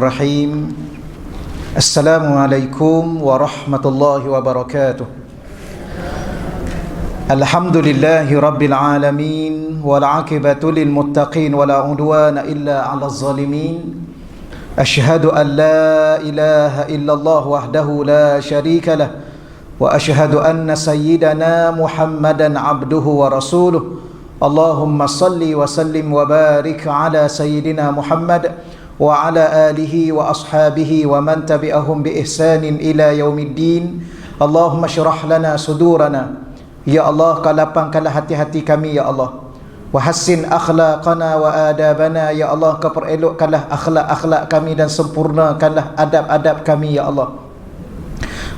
Bismillahirrahmanirrahim. Assalamualaikum warahmatullahi wabarakatuh. Alhamdulillahi rabbil alamin, wal aqibatu lil muttaqin, wala udwana illa 'alal zalimin. Asyhadu an la ilaha illallah wahdahu la syarika lah, wa asyhadu anna sayyidana Muhammadan abduhu wa rasuluh. Allahumma salli wa sallim wa barik ala sayyidina Muhammad wa ala alihi wa ashabihi wa man tabi'ahum bi ihsanin ila yaumiddin. Allahumma syrah lana sudurana, ya Allah, kau lapangkanlah hati-hati kami, ya Allah. Wa hassin akhlaqana wa adabana, ya Allah, kau perelokkanlah akhlak-akhlak kami dan sempurnakanlah adab-adab kami, ya Allah.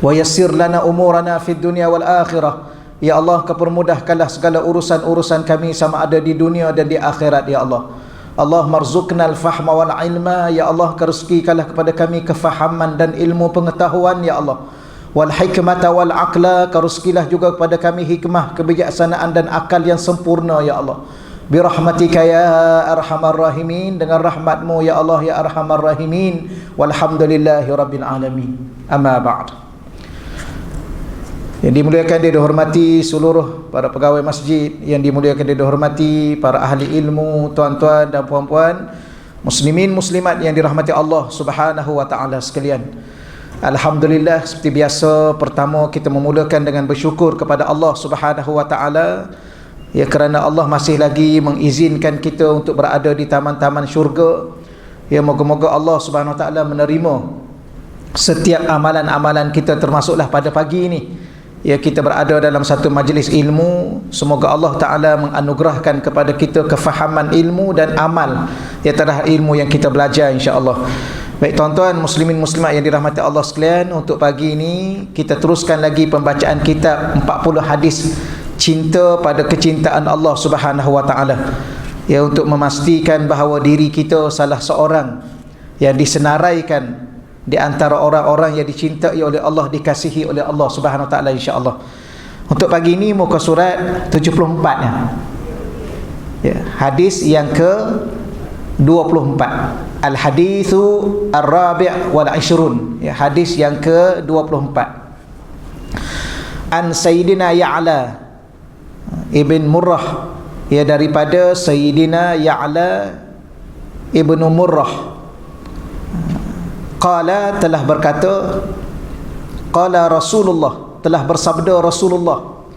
Wa yassir lana umurana fid dunya wal akhirah, ya Allah, kau permudahkanlah segala urusan-urusan kami sama ada di dunia dan di akhirat, ya Allah. Allahumma rzuqna al-fahma wal ilma, ya Allah, kau rezekikanlah kepada kami kefahaman dan ilmu pengetahuan, ya Allah. Wal hikmata wal aqla, kau rezekilah juga kepada kami hikmah, kebijaksanaan dan akal yang sempurna, ya Allah. Bi rahmatika ya arhamar rahimin, dengan rahmatmu ya Allah ya arhamar rahimin. Walhamdulillahi rabbil alamin. Amma ba'd. Yang dimuliakan dan dihormati seluruh para pegawai masjid, yang dimuliakan dan dihormati para ahli ilmu, tuan-tuan dan puan-puan, muslimin muslimat yang dirahmati Allah Subhanahu wa taala sekalian. Alhamdulillah, seperti biasa, pertama kita memulakan dengan bersyukur kepada Allah Subhanahu wa taala, ya, kerana Allah masih lagi mengizinkan kita untuk berada di taman-taman syurga. Ya, moga-moga Allah Subhanahu wa taala menerima setiap amalan-amalan kita, termasuklah pada pagi ini, ya, kita berada dalam satu majlis ilmu. Semoga Allah Ta'ala menganugerahkan kepada kita kefahaman ilmu dan amal, ya, terhadap ilmu yang kita belajar, insya-Allah. Baik tuan-tuan muslimin muslimat yang dirahmati Allah sekalian, untuk pagi ini kita teruskan lagi pembacaan kitab 40 hadis cinta pada kecintaan Allah Subhanahu wa taala. Ya, untuk memastikan bahawa diri kita salah seorang yang disenaraikan di antara orang-orang yang dicintai oleh Allah, dikasihi oleh Allah Subhanahu wa taala, insya-Allah. Untuk pagi ini muka surat 74 ya. Ya, hadis yang ke-24. Al-haditsu ar-rabi' wal 'ishrun. Ya, hadis yang ke-24. An Sayyidina Ya'la ibn Murrah, ya, daripada Sayyidina Ya'la ibn Murrah, qala, telah berkata, qala Rasulullah, telah bersabda Rasulullah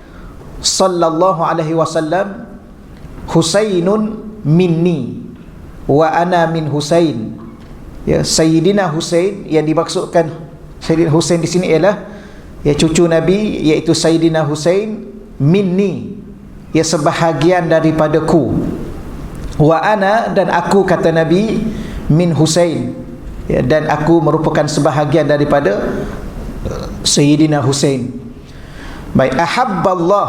sallallahu alaihi wasallam, Husainun minni wa ana min Husain. Ya, Sayyidina Husain, yang dimaksudkan Sayyidina Husain di sini ialah, ya, cucu Nabi, iaitu Sayyidina Husain, minni, ya, sebahagian daripadaku, wa ana, dan aku, kata Nabi, min Husain, ya, dan aku merupakan sebahagian daripada Sayyidina Husain. Baik, ahabballah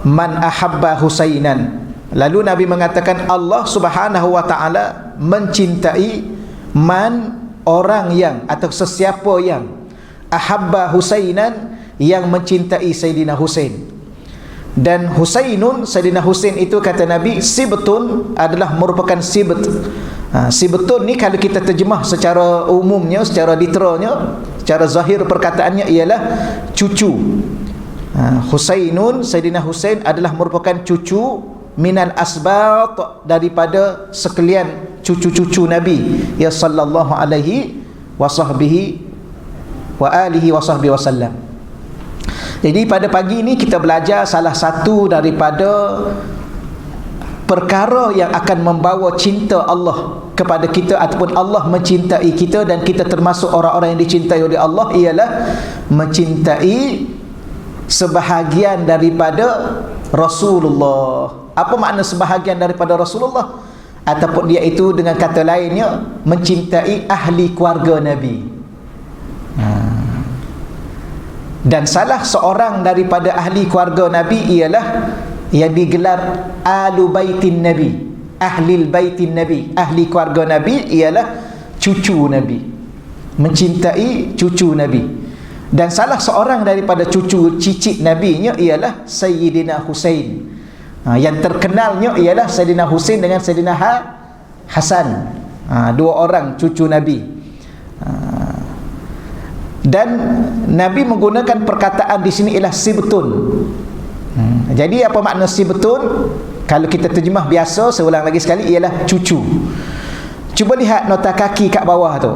man ahabba Husainan. Lalu Nabi mengatakan Allah Subhanahu wa taala mencintai man, orang yang, atau sesiapa yang, ahabba Husainan, yang mencintai Sayyidina Husain. Dan Husainun, Sayyidina Husain itu, kata Nabi, sibtun, adalah merupakan sibt. Sibtun ni kalau kita terjemah secara umumnya, secara literalnya, secara zahir perkataannya ialah cucu. Husainun, Sayyidina Husain adalah merupakan cucu, minal asbat, daripada sekalian cucu-cucu Nabi, ya, sallallahu alaihi wasahbihi wa alihi wasahbihi wasallam. Jadi pada pagi ini kita belajar salah satu daripada perkara yang akan membawa cinta Allah kepada kita, ataupun Allah mencintai kita dan kita termasuk orang-orang yang dicintai oleh Allah, ialah mencintai sebahagian daripada Rasulullah. Apa makna sebahagian daripada Rasulullah? Ataupun dia itu dengan kata lainnya, mencintai ahli keluarga Nabi. Dan salah seorang daripada ahli keluarga Nabi ialah yang digelar Ahlu Baitin Nabi, Ahlil Baitin Nabi. Ahli keluarga Nabi ialah cucu Nabi, mencintai cucu Nabi. Dan salah seorang daripada cucu cicit Nabi-nya ialah Sayyidina Husain. Yang terkenalnya ialah Sayyidina Husain dengan Sayyidina Hasan. Dua orang cucu Nabi. Dan Nabi menggunakan perkataan di sini ialah sibtun. Jadi apa makna sibtun? Kalau kita terjemah biasa, saya ulang lagi sekali, ialah cucu. Cuba lihat nota kaki kat bawah tu,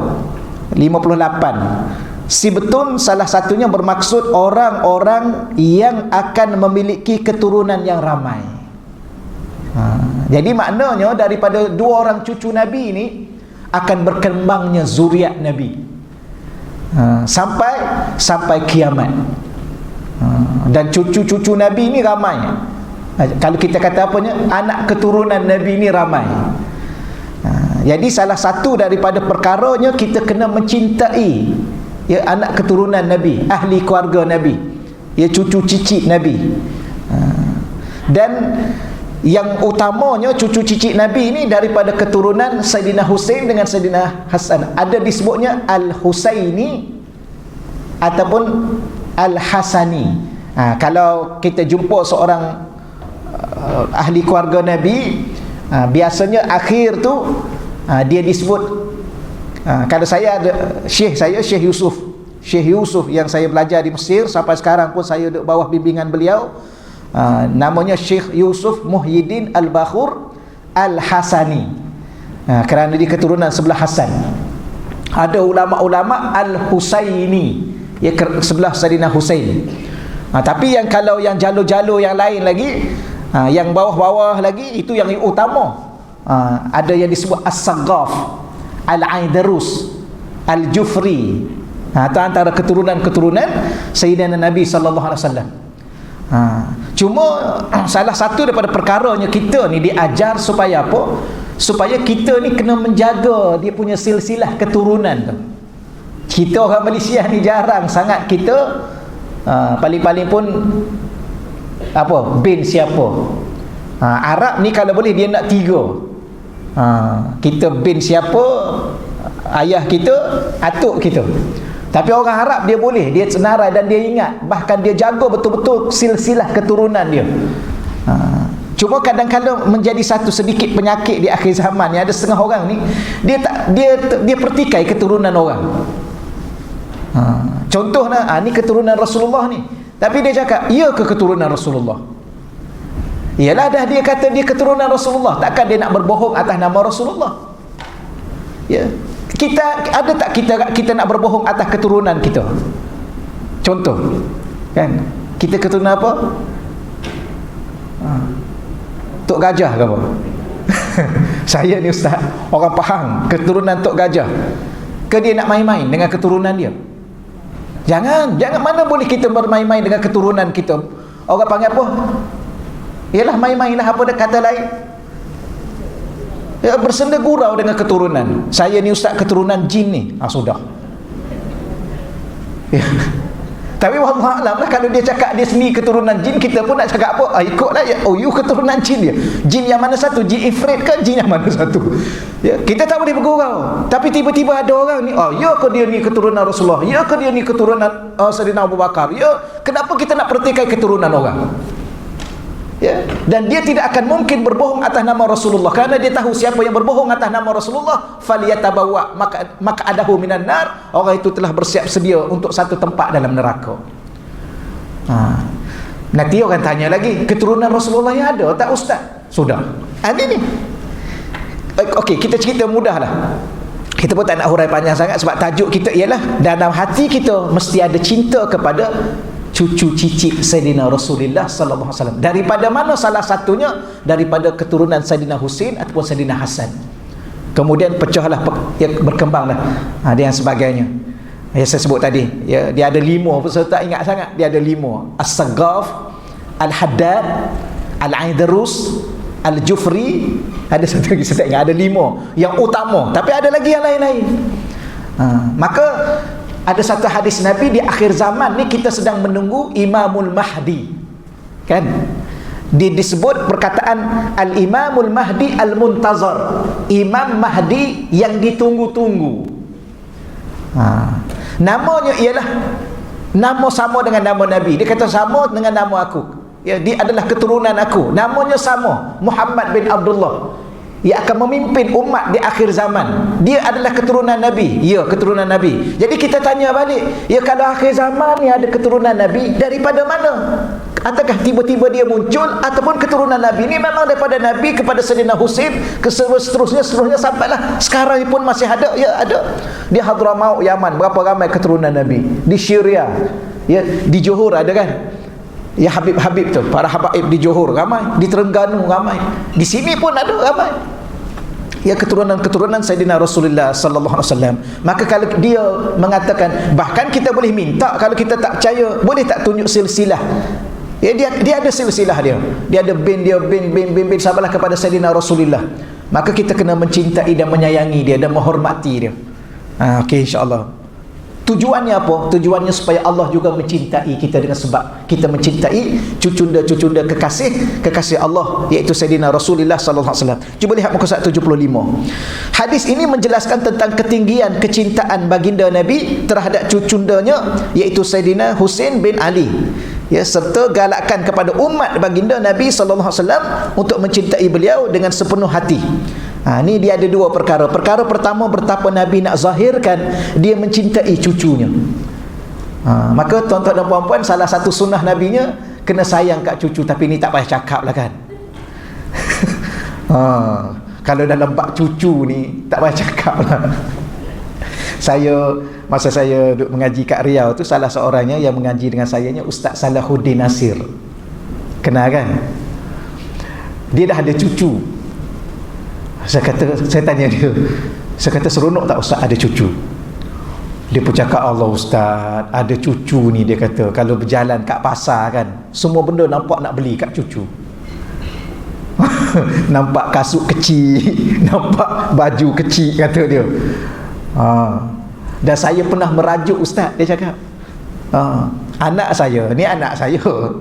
58. Sibtun salah satunya bermaksud orang-orang yang akan memiliki keturunan yang ramai. Jadi maknanya daripada dua orang cucu Nabi ini akan berkembangnya zuriat Nabi sampai kiamat. Dan cucu-cucu Nabi ini ramai. Kalau kita kata apanya, anak keturunan Nabi ini ramai. Jadi salah satu daripada perkaranya kita kena mencintai anak keturunan Nabi, ahli keluarga Nabi, cucu cicit Nabi. Dan yang utamanya cucu cicit Nabi ini daripada keturunan Sayyidina Husain dengan Sayyidina Hasan. Ada disebutnya Al-Husaini ataupun Al-Hasani. Kalau kita jumpa seorang ahli keluarga Nabi, biasanya akhir tu dia disebut, kalau saya ada Syekh Yusuf yang saya belajar di Mesir, sampai sekarang pun saya duduk bawah bimbingan beliau, namanya Syekh Yusuf Muhyiddin Al-Bakhur Al-Hasani, kerana dia keturunan sebelah Hasan. Ada ulama-ulama Al-Husaini, sebelah Sayyidina Husain. Tapi yang kalau yang jalur-jalur yang lain lagi, yang bawah-bawah lagi, itu yang utama. Ada yang disebut As-Saghaf, Al-Aidarus, Al-Jufri. Itu antara keturunan-keturunan Sayyidina Nabi sallallahu alaihi wasallam. Cuma salah satu daripada perkaranya kita ni diajar supaya apa? Supaya kita ni kena menjaga dia punya silsilah keturunan tu. Kita orang Malaysia ni jarang sangat kita paling-paling pun apa, bin siapa. Arab ni kalau boleh dia nak 3. Kita bin siapa, ayah kita, atuk kita. Tapi orang Arab dia boleh, dia senarai dan dia ingat, bahkan dia jaga betul-betul silsilah keturunan dia. Cuma kadang-kadang menjadi satu sedikit penyakit di akhir zaman ni, ada setengah orang ni dia pertikai keturunan orang. Contohnya, ni keturunan Rasulullah ni, tapi dia cakap, ya ke keturunan Rasulullah? Ialah dah dia kata dia keturunan Rasulullah, takkan dia nak berbohong atas nama Rasulullah? Ya. Kita ada tak kita nak berbohong atas keturunan kita? Contoh, kan? Kita keturunan apa? Tok Gajah ke apa? Saya ni ustaz, orang Pahang, keturunan Tok Gajah. Ke dia nak main-main dengan keturunan dia? Jangan mana boleh kita bermain-main dengan keturunan kita. Orang panggil apa? Ialah main-mainlah, apa dah kata lain. Bersenda gurau dengan keturunan. Saya ni ustaz keturunan jin ni. Sudah. Tapi wallahualam lah, kalau dia cakap dia sendiri keturunan jin, kita pun nak cakap apa? Ikutlah ya. Oh, you keturunan jin dia. Jin yang mana satu? Jin Ifrit ke jin yang mana satu? Ya, kita tak boleh bergurau. Tapi tiba-tiba ada orang ni, ya ke dia ni keturunan Rasulullah? Ya ke dia ni keturunan Sayyidina Abu Bakar? Ya, kenapa kita nak pertikai keturunan orang? Ya, dan dia tidak akan mungkin berbohong atas nama Rasulullah, kerana dia tahu siapa yang berbohong atas nama Rasulullah falyatabawwa maka adahu minan nar, orang itu telah bersiap sedia untuk satu tempat dalam neraka. Nanti orang tanya lagi, keturunan Rasulullah yang ada tak ustaz? Sudah. Ini okey, kita cerita mudahlah. Kita pun tak nak hurai panjang sangat, sebab tajuk kita ialah dalam hati kita mesti ada cinta kepada cucu cicit Sayyidina Rasulullah sallallahu alaihi wasallam. Daripada mana? Salah satunya daripada keturunan Sayyidina Husain ataupun Sayyidina Hasan. Kemudian pecahlah, berkembanglah dia yang sebagainya. Yang saya sebut tadi, ya, dia ada 5, saya tak ingat sangat. Dia ada 5. As-Saghaf, Al-Haddad, Al-Aidarus, Al-Jufri. Ada satu lagi saya tak ingat, ada 5 yang utama, tapi ada lagi yang lain-lain. Maka ada satu hadis Nabi, di akhir zaman ni kita sedang menunggu Imamul Mahdi, kan? Disebut perkataan Al-Imamul Mahdi Al-Muntazar, Imam Mahdi yang ditunggu-tunggu. Namanya ialah nama sama dengan nama Nabi. Dia kata sama dengan nama aku, ya, dia adalah keturunan aku, namanya sama, Muhammad bin Abdullah. Ia akan memimpin umat di akhir zaman. Dia adalah keturunan Nabi. Ya, keturunan Nabi. Jadi kita tanya balik, ya kalau akhir zaman ni ada keturunan Nabi, daripada mana? Ataukah tiba-tiba dia muncul, ataupun keturunan Nabi ni memang daripada Nabi kepada Sayyidina Husain, seterusnya sampailah sekarang pun masih ada. Ya, ada. Di Hadramaut Yaman berapa ramai keturunan Nabi. Di Syria, ya, di Johor ada kan? Ya, Habib-habib tu, para habaib di Johor ramai, di Terengganu ramai, di sini pun ada ramai. Ya, keturunan Sayyidina Rasulullah sallallahu alaihi wasallam. Maka kalau dia mengatakan, bahkan kita boleh minta, kalau kita tak percaya, boleh tak tunjuk silsilah? Ya, dia ada silsilah dia. Dia ada bin sahabatlah kepada Sayyidina Rasulullah. Maka kita kena mencintai dan menyayangi dia dan menghormati dia. Okey, insya-Allah. Tujuannya apa? Tujuannya supaya Allah juga mencintai kita, dengan sebab kita mencintai cucunda kekasih Allah, iaitu Sayyidina Rasulullah sallallahu alaihi wasallam. Cuba lihat muka surat 75. Hadis ini menjelaskan tentang ketinggian kecintaan baginda Nabi terhadap cucundanya, iaitu Sayyidina Husain bin Ali. Ya, serta galakkan kepada umat baginda Nabi sallallahu alaihi wasallam untuk mencintai beliau dengan sepenuh hati. Ni dia ada dua perkara. Perkara pertama, betapa Nabi nak zahirkan dia mencintai cucunya. Maka tuan-tuan dan puan-puan, salah satu sunnah Nabinya kena sayang kat cucu. Tapi ni tak payah cakap lah kan. Kalau dalam bab cucu ni tak payah cakap lah. Masa saya duduk mengaji kat Riau tu, salah seorangnya yang mengaji dengan sayanya Ustaz Salahuddin Nasir. Kenal kan? Dia dah ada cucu. Saya tanya dia, saya kata, seronok tak Ustaz ada cucu? Dia pun cakap, Allah Ustaz, ada cucu ni, dia kata, kalau berjalan kat pasar kan, semua benda nampak nak beli kat cucu. Nampak kasut kecil, nampak baju kecil, kata dia. Dan saya pernah merajuk Ustaz, dia cakap, anak saya,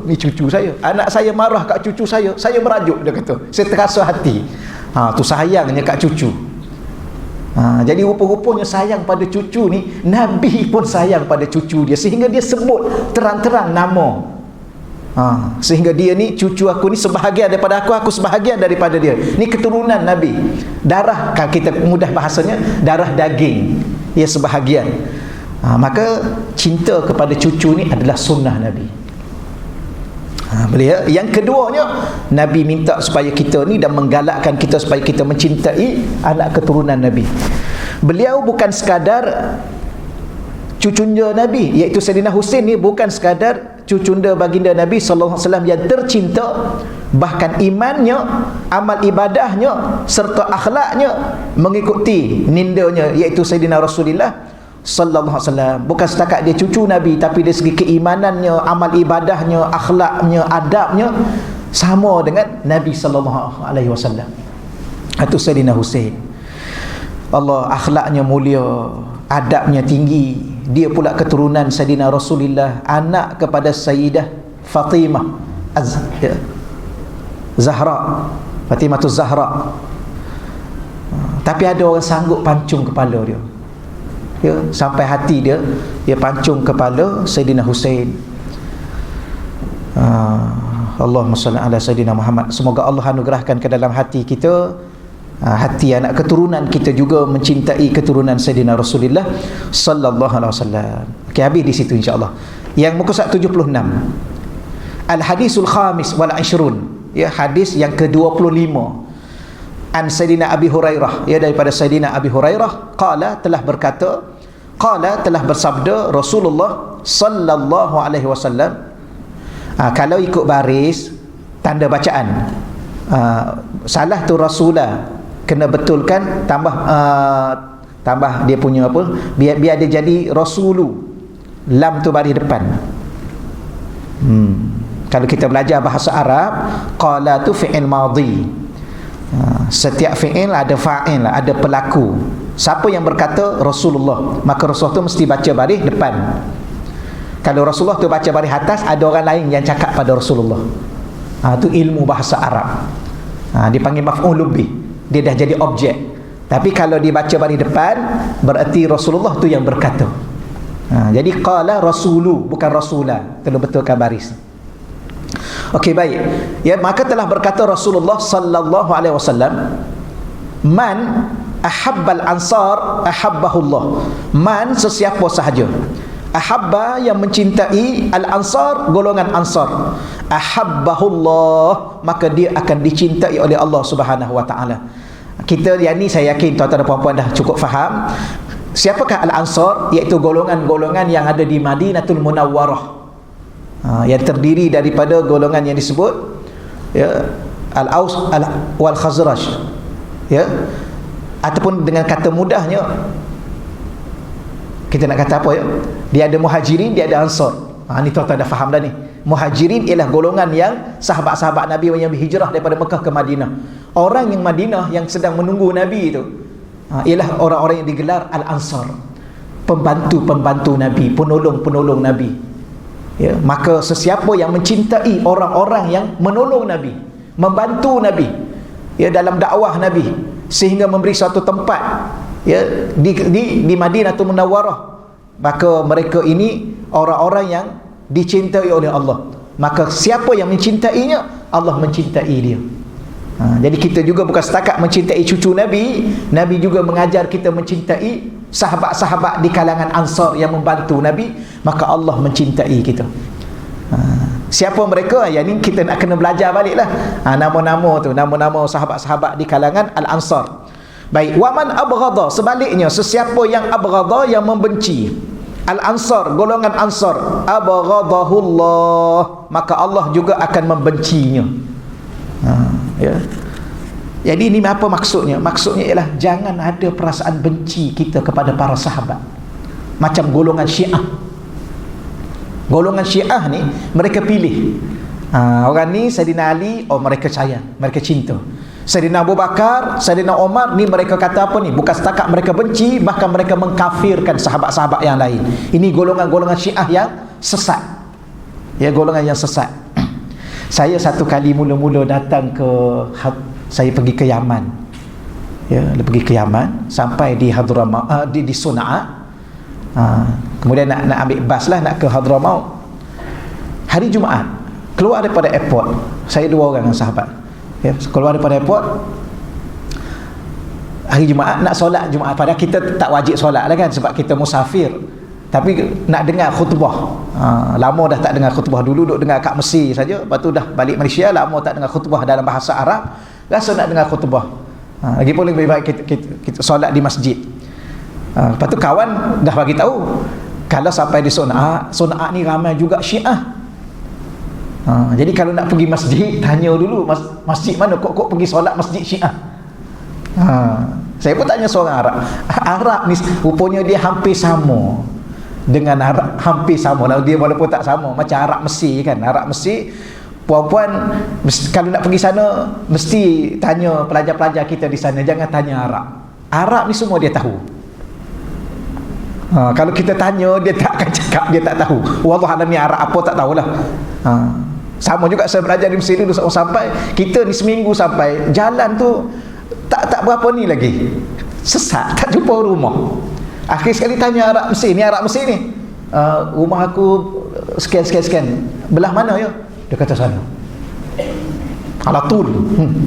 ni cucu saya, anak saya marah kat cucu saya merajuk, dia kata, saya terasa hati. Tu sayangnya kat cucu. Jadi rupa-rupanya sayang pada cucu ni, Nabi pun sayang pada cucu dia, sehingga dia sebut terang-terang nama. Sehingga dia ni, cucu aku ni sebahagian daripada aku sebahagian daripada dia. Ni keturunan Nabi. Darah, kalau kita mudah bahasanya, darah daging. Ia sebahagian. Maka cinta kepada cucu ni adalah sunnah Nabi. Boleh. Yang keduanya, Nabi minta supaya kita ni, dan menggalakkan kita supaya kita mencintai anak keturunan Nabi. Beliau bukan sekadar cucunda Nabi, iaitu Sayyidina Husain ni bukan sekadar cucunda baginda Nabi sallallahu alaihi wasallam yang tercinta, bahkan imannya, amal ibadahnya serta akhlaknya mengikuti nindanya, iaitu Sayyidina Rasulullah sallallahu alaihi wasallam. Bukan setakat dia cucu Nabi, tapi dari segi keimanannya, amal ibadahnya, akhlaknya, adabnya sama dengan Nabi sallallahu alaihi wasallam. Itu Sayyidina Husain. Allah, akhlaknya mulia, adabnya tinggi. Dia pula keturunan Sayyidina Rasulullah, anak kepada Sayyidah Fatimah Zahra, Fatimah Zahra. Tapi ada orang sanggup pancung kepala dia. Ya, sampai hati dia pancung kepala Sayyidina Husain. Allahumma salli ala Sayyidina Muhammad. Semoga Allah anugerahkan ke dalam hati kita, hati anak keturunan kita juga mencintai keturunan Sayyidina Rasulullah sallallahu alaihi wasallam. Okey, habis di situ insya-Allah. Yang muka surat 76. Al-hadisul khamis wal 20. Ya, hadis yang ke-25. An Sayyidina Abi Hurairah, ya, daripada Sayyidina Abi Hurairah, telah bersabda Rasulullah sallallahu alaihi wasallam. Kalau ikut baris tanda bacaan, salah tu Rasulah, kena betulkan, tambah dia punya apa, biar dia jadi Rasulu, lam tu baris depan. Kalau kita belajar bahasa Arab, qala tu fi'il madhi. Setiap fi'il ada fa'il, ada pelaku. Siapa yang berkata? Rasulullah. Maka Rasulullah tu mesti baca baris depan. Kalau Rasulullah tu baca baris atas, ada orang lain yang cakap pada Rasulullah. Itu ilmu bahasa Arab. Dipanggil maf'ul bih. Dia dah jadi objek. Tapi kalau dibaca baris depan, berarti Rasulullah tu yang berkata. Jadi qala rasulu, bukan rasulah. Tolong betulkan baris. Okey, baik. Ya, maka telah berkata Rasulullah sallallahu alaihi wasallam, Man ahabbal ansar ahabbahullah. Man sesiapa sahaja ahabba yang mencintai al-ansar, golongan ansar, ahabbahullah, maka dia akan dicintai oleh Allah Subhanahu wa taala. Kita yang ni saya yakin tuan-tuan dan puan-puan dah cukup faham siapakah al-ansar, iaitu golongan-golongan yang ada di Madinatul Munawwarah, yang terdiri daripada golongan yang disebut ya al-Aus wal Khazraj, ya, ataupun dengan kata mudahnya kita nak kata apa ya, dia ada muhajirin, dia ada ansar. Ni tuan-tuan dah faham dah ni. Muhajirin ialah golongan yang sahabat-sahabat Nabi yang berhijrah daripada Mekah ke Madinah. Orang yang Madinah yang sedang menunggu Nabi itu ialah orang-orang yang digelar al-ansar, pembantu-pembantu Nabi, penolong-penolong Nabi, ya. Maka sesiapa yang mencintai orang-orang yang menolong Nabi, membantu Nabi, ya, dalam dakwah Nabi, sehingga memberi suatu tempat, ya, di Madinatul Munawwarah, maka mereka ini orang-orang yang dicintai oleh Allah. Maka siapa yang mencintainya, Allah mencintai dia. Jadi kita juga bukan setakat mencintai cucu Nabi, Nabi juga mengajar kita mencintai sahabat-sahabat di kalangan ansar yang membantu Nabi, maka Allah mencintai kita. Siapa mereka? Yang ni kita nak kena belajar baliklah. Nama-nama tu, nama-nama sahabat-sahabat di kalangan al-ansar. Baik, waman abghadha, sebaliknya sesiapa yang abghadha, yang membenci al-ansar, golongan ansar, abghadahullah, maka Allah juga akan membencinya. Ya. Jadi ini apa maksudnya? Maksudnya ialah jangan ada perasaan benci kita kepada para sahabat macam golongan Syiah. Golongan Syiah ni mereka pilih orang ni Saidina Ali, oh mereka sayang, mereka cinta. Saidina Abu Bakar, Saidina Omar, ni mereka kata apa ni? Bukan setakat mereka benci, bahkan mereka mengkafirkan sahabat-sahabat yang lain. Ini golongan-golongan Syiah yang sesat. Ya, golongan yang sesat. Saya satu kali mula-mula datang saya pergi ke Yaman. Ya, pergi ke Yaman sampai di Hadramaut, di Sana'a. Kemudian nak ambil bas lah nak ke Hadramaut. Hari Jumaat, keluar daripada airport, saya 2 orang dengan sahabat. Ya, keluar daripada airport hari Jumaat, nak solat Jumaat. Padahal kita tak wajib solat lah kan, sebab kita musafir. Tapi nak dengar khutbah. Lama dah tak dengar khutbah. Dulu duduk dengar kat Mesir saja, lepas tu dah balik Malaysia, lama tak dengar khutbah dalam bahasa Arab, rasa nak dengar khutbah. Lagipun lebih baik kita solat di masjid. Lepas tu kawan dah bagi tahu kalau sampai di Sana'a ni ramai juga Syiah. Jadi kalau nak pergi masjid, tanya dulu masjid mana, kok pergi solat masjid Syiah. Saya pun tanya seorang Arab ni, rupanya dia hampir sama dengan Arab, hampir sama lah dia, walaupun tak sama, macam Arab Mesir kan. Arab Mesir, puan-puan kalau nak pergi sana mesti tanya pelajar-pelajar kita di sana, jangan tanya Arab. Arab ni semua dia tahu. Kalau kita tanya, dia tak akan cakap dia tak tahu. Wallahualam ni Arab apa tak tahulah. Sama juga saya belajar di Mesir dulu, sampai kita ni seminggu sampai jalan tu tak berapa ni lagi, sesat, tak jumpa rumah. Akhir sekali tanya Arab Mesir ni, rumah aku sekian, belah mana ya? Dia kata sana. Alatul,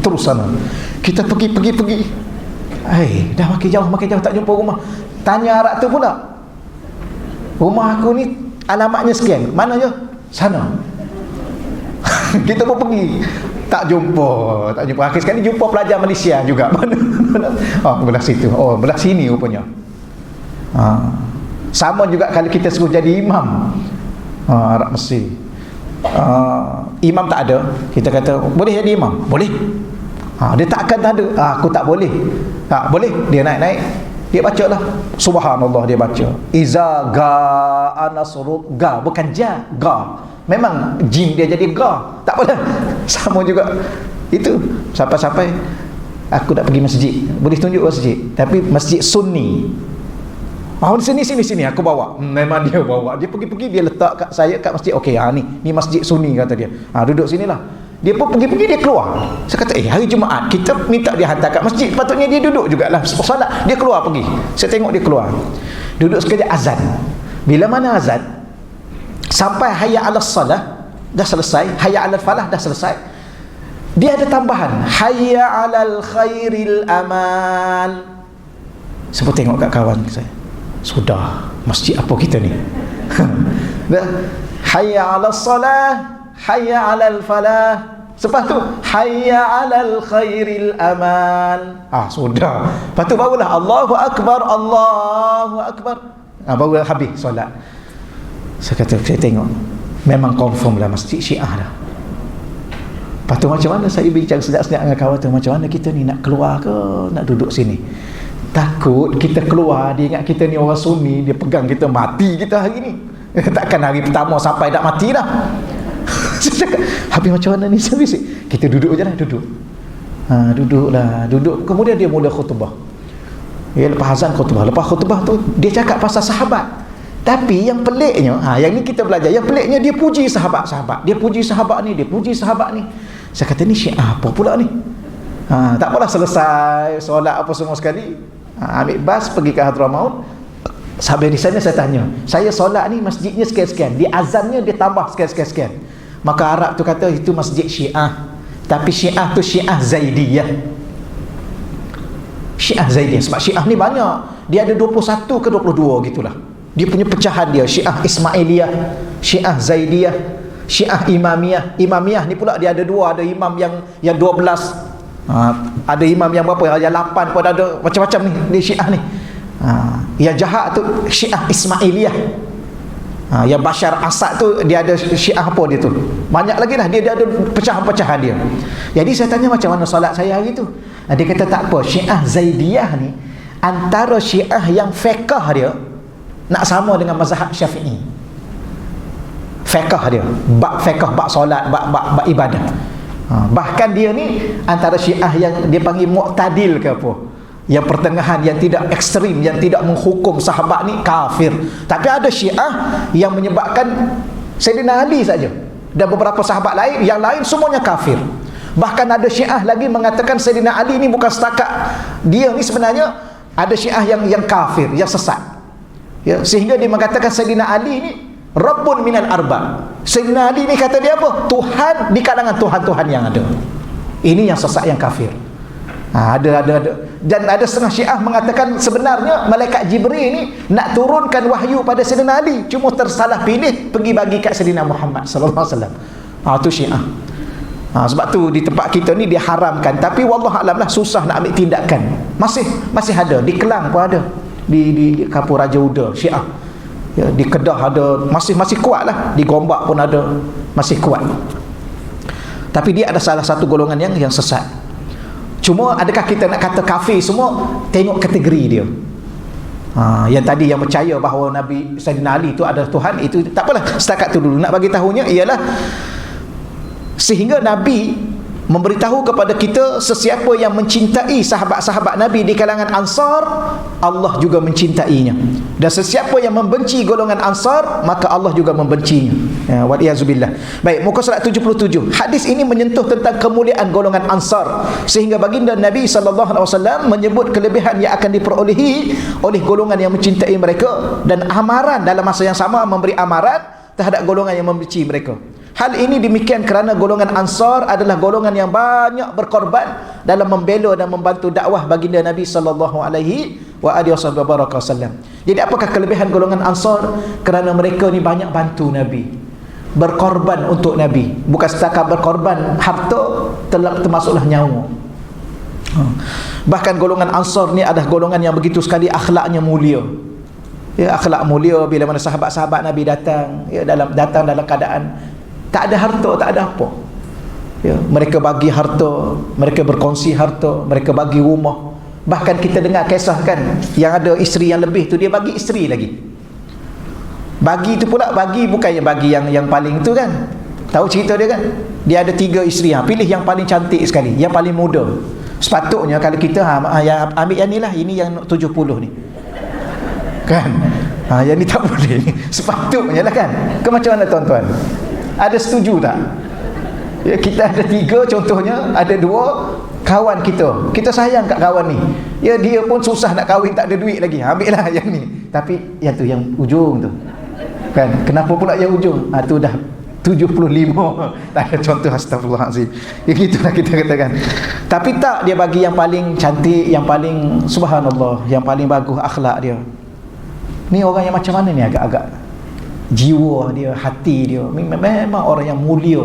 terus sana. Kita pergi. Dah makin jauh tak jumpa rumah. Tanya Arab tu pula, rumah aku ni alamatnya sekian, mana ya? Sana. Kita pun pergi, tak jumpa. Akhir sekali jumpa pelajar Malaysia juga. Mana? Belah situ. Belah sini rupanya. Sama juga kalau kita suruh jadi imam, Arab Mesir. Imam tak ada, kita kata boleh jadi imam? Boleh. Dia tak akan tak ada. Aku tak boleh. Tak boleh. Dia naik. Dia baca lah, subhanallah, dia baca iza ga anasrul, ga bukan ja, ga. Memang jim dia jadi ga, tak boleh. Sama juga itu. Sampai aku nak pergi masjid, boleh tunjuk masjid, tapi masjid Sunni. Sini aku bawa. Memang dia bawa. Dia pergi dia letak kat saya kat masjid. Okey, ni masjid Sunni kata dia. Duduk sinilah. Dia pun pergi dia keluar. Saya kata hari Jumaat kita minta dia hantar kat masjid, patutnya dia duduk jugalah solat. Dia keluar pergi. Saya tengok dia keluar. Duduk sekejap, azan. Bila mana azan? Sampai hayya 'alas salah dah selesai, hayya 'alal falah dah selesai. Dia ada tambahan, hayya 'alal khairil amal. Sebut tengok kat kawan saya. Sudah, masjid apa kita ni? Hayya 'alas salah, hayya 'alal falah. Lepas tu hayya 'alal khairil amal. Sudah. Lepas tu barulah Allahu akbar, Allahu akbar. Baru habis solat. Saya kata, saya tengok memang confirm lah masjid Syiah dah. Lepas tu macam mana saya bincang sekejap-sekejap dengan kawan tu, macam mana kita ni nak keluar ke nak duduk sini? Takut kita keluar dia ingat kita ni orang Sunni, dia pegang kita, mati kita hari ni. Takkan hari pertama sampai dah mati dah. Saya cakap, habis macam mana ni? Kita duduk je lah, duduk. Duduklah, duduk. Kemudian dia mula khutbah. Lepas azan khutbah. Lepas khutbah tu dia cakap pasal sahabat. Tapi yang peliknya, yang ni kita belajar, yang peliknya dia puji sahabat-sahabat. Dia puji sahabat ni, dia puji sahabat ni. Saya kata, ni Syiah apa pula ni? Tak apalah, selesai solat apa semua sekali, ambil bas pergi ke Hadramaut. Sampai di sana saya tanya, saya solat ni masjidnya sekian-sekian, di azannya dia tambah sekian-sekian. Maka Arab tu kata itu masjid Syiah, tapi Syiah tu Syiah Zaidiyah. Syiah Zaidiyah, sebab Syiah ni banyak, dia ada 21 ke 22 gitulah. Dia punya pecahan dia, Syiah Ismailiyah, Syiah Zaidiyah, Syiah Imamiyah. Imamiyah ni pula dia ada dua, ada imam yang 12, ada imam yang berapa, yang 8 pun ada, macam-macam ni di Syiah ni. Yang jahat tu Syiah Ismailiyah. Yang Bashar Asad tu dia ada Syiah apa dia tu, banyak lagi lah, dia ada pecahan-pecahan dia. Jadi saya tanya macam mana solat saya hari tu, dia kata tak apa, Syiah Zaidiyah ni antara Syiah yang fiqh dia nak sama dengan mazhab Syafi'i. Fiqh dia, bab fiqh, bab solat, bab ibadah. Bahkan dia ni antara Syiah yang dia panggil mu'tadil ke apa, yang pertengahan, yang tidak ekstrim, yang tidak menghukum sahabat ni kafir. Tapi ada Syiah yang menyebabkan Sayyidina Ali saja dan beberapa sahabat lain, yang lain semuanya kafir. Bahkan ada Syiah lagi mengatakan Sayyidina Ali ni bukan setakat dia ni, sebenarnya ada Syiah yang kafir, yang sesat, sehingga dia mengatakan Sayyidina Ali ni Rabbun minal arba. Sayyidina Ali ni kata dia apa? Tuhan di kalangan Tuhan-Tuhan yang ada. Ini yang sesat, yang kafir. Ada. Dan ada setengah Syiah mengatakan sebenarnya malaikat Jibril ni nak turunkan wahyu pada Sayyidina Ali, cuma tersalah pilih pergi bagi kat Sayyidina Muhammad sallallahu alaihi wasallam. Itu Syiah. Sebab tu di tempat kita ni dia haramkan, tapi wallah alam lah, susah nak ambil tindakan. Masih ada di Kelang pun ada, di Kapur Raja Uda Syiah. Di Kedah ada, masih kuat lah. Di Gombak pun ada, masih kuat. Tapi dia ada salah satu golongan yang sesat. Cuma adakah kita nak kata kafir semua? Tengok kategori dia. Yang tadi yang percaya bahawa Nabi Sayyidina Ali itu adalah Tuhan, itu tak apalah, setakat tu dulu. Nak bagi tahunya ialah sehingga Nabi memberitahu kepada kita, sesiapa yang mencintai sahabat-sahabat Nabi di kalangan Ansar, Allah juga mencintainya. Dan sesiapa yang membenci golongan Ansar, maka Allah juga membencinya. Waliyazubillah. Baik, muka surat 77. Hadis ini menyentuh tentang kemuliaan golongan Ansar, sehingga baginda Nabi SAW menyebut kelebihan yang akan diperolehi oleh golongan yang mencintai mereka, dan amaran dalam masa yang sama memberi amaran terhadap golongan yang membenci mereka. Hal ini demikian kerana golongan Ansar adalah golongan yang banyak berkorban dalam membela dan membantu dakwah baginda Nabi sallallahu alaihi wasallam. Jadi apakah kelebihan golongan Ansar? Kerana mereka ni banyak bantu Nabi, berkorban untuk Nabi. Bukan setakat berkorban harta, termasuklah nyawa. Bahkan golongan Ansar ni adalah golongan yang begitu sekali akhlaknya mulia. Akhlak mulia bila mana sahabat-sahabat Nabi datang, datang dalam keadaan tak ada harta, tak ada apa. Mereka bagi harta, mereka berkongsi harta, mereka bagi rumah. Bahkan kita dengar kisah kan, yang ada isteri yang lebih tu dia bagi isteri lagi. Bagi tu pula bagi bukannya bagi yang paling tu kan. Tahu cerita dia kan? Dia ada 3 isteri, pilih yang paling cantik sekali, yang paling muda. Sepatutnya kalau kita yang ambil yang ni lah, ini yang 70 ni. Kan? Yang ni tak boleh. Sepatutnya lah kan. Macam mana tuan-tuan? Ada setuju tak? Kita ada 3 contohnya, ada 2 kawan kita sayang kat kawan ni, dia pun susah nak kahwin, tak ada duit lagi, ambil lah yang ni. Tapi yang tu, yang ujung tu kan, kenapa pula yang ujung? Tu dah 75 tak ada contoh, astagfirullahalazim. Ya gitulah kita katakan. Tapi tak, dia bagi yang paling cantik, yang paling subhanallah, yang paling bagus akhlak dia. Ni orang yang macam mana ni, agak-agak jiwa dia, hati dia memang orang yang mulia.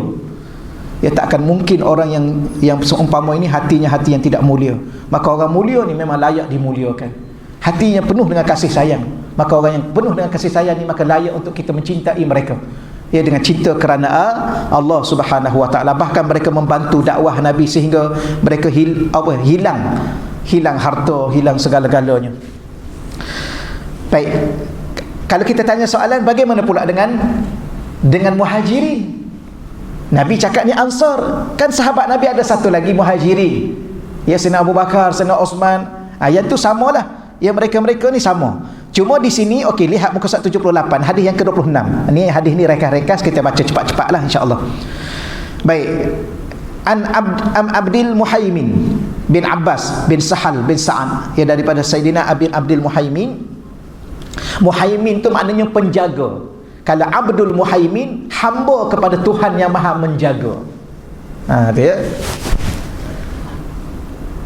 Ya takkan mungkin orang yang seumpama ini hatinya hati yang tidak mulia. Maka orang mulia ni memang layak dimuliakan. Hatinya penuh dengan kasih sayang. Maka orang yang penuh dengan kasih sayang ni maka layak untuk kita mencintai mereka. Ya, dengan cinta kerana Allah Subhanahu wa taala. Bahkan mereka membantu dakwah Nabi sehingga mereka hilang harta, hilang segala-galanya. Baik. Kalau kita tanya soalan, bagaimana pula dengan muhajirin? Nabi cakap ni Ansar. Kan sahabat Nabi ada satu lagi muhajirin. Ya, Sayyidina Abu Bakar, Sayyidina Osman. Yang tu samalah. Ya, mereka-mereka ni sama. Cuma di sini, okey, lihat muka surat 78, hadis yang ke-26. Ini hadis ni rekas-rekas, kita baca cepat-cepatlah insya-Allah. Baik. Abdul Muhaimin bin Abbas bin Sahal bin Sa'ad. Ya, daripada Sayyidina Abdul Muhaimin. Muhaimin tu maknanya penjaga. Kalau Abdul Muhaimin, hamba kepada Tuhan yang Maha menjaga. Tu ya.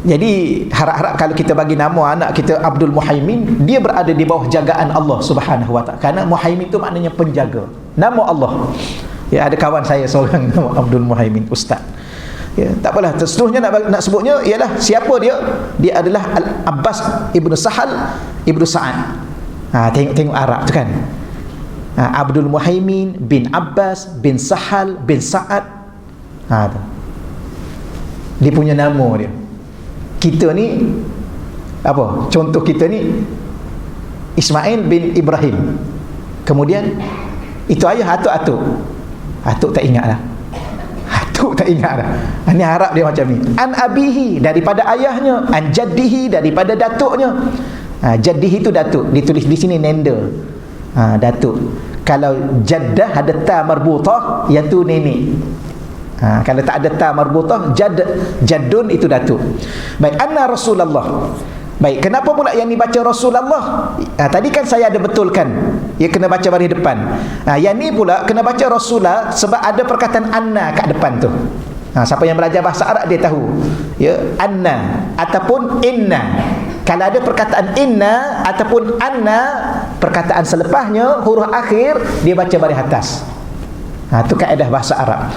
Jadi harap-harap kalau kita bagi nama anak kita Abdul Muhaimin, dia berada di bawah jagaan Allah Subhanahu wa taala. Kerana Muhaimin tu maknanya penjaga. Nama Allah. Ya, ada kawan saya seorang nama Abdul Muhaimin, ustaz. Ya, tak apalah, seterusnya nak sebutnya ialah siapa dia? Dia adalah Abbas ibnu Sahal ibnu Sa'ad. Tengok Arab tu kan. Abdul Muhaimin bin Abbas bin Sahal bin Sa'ad. Tu. Dia punya nama dia. Kita ni apa? Contoh kita ni Ismail bin Ibrahim. Kemudian itu ayah atuk-atuk. Atuk tak ingat dah. Atuk tak ingat dah. Ini Arab dia macam ni. An abihi, daripada ayahnya. An jaddihi, daripada datuknya. Jaddihi itu datuk. Ditulis di sini nenda. Datuk. Kalau jaddah ada ta marbutah, yang tu nenek. Kalau tak ada ta marbutah, jaddun itu datuk. Baik, anna Rasulullah. Baik, kenapa pula yang dibaca Rasulullah? Tadi kan saya ada betulkan, ya kena baca baris depan. Yang ni pula kena baca Rasulullah sebab ada perkataan anna kat depan tu. Siapa yang belajar bahasa Arab dia tahu. Ya, anna ataupun inna. Kalau ada perkataan inna ataupun anna, perkataan selepasnya huruf akhir dia baca baris atas. Itu kaedah bahasa Arab.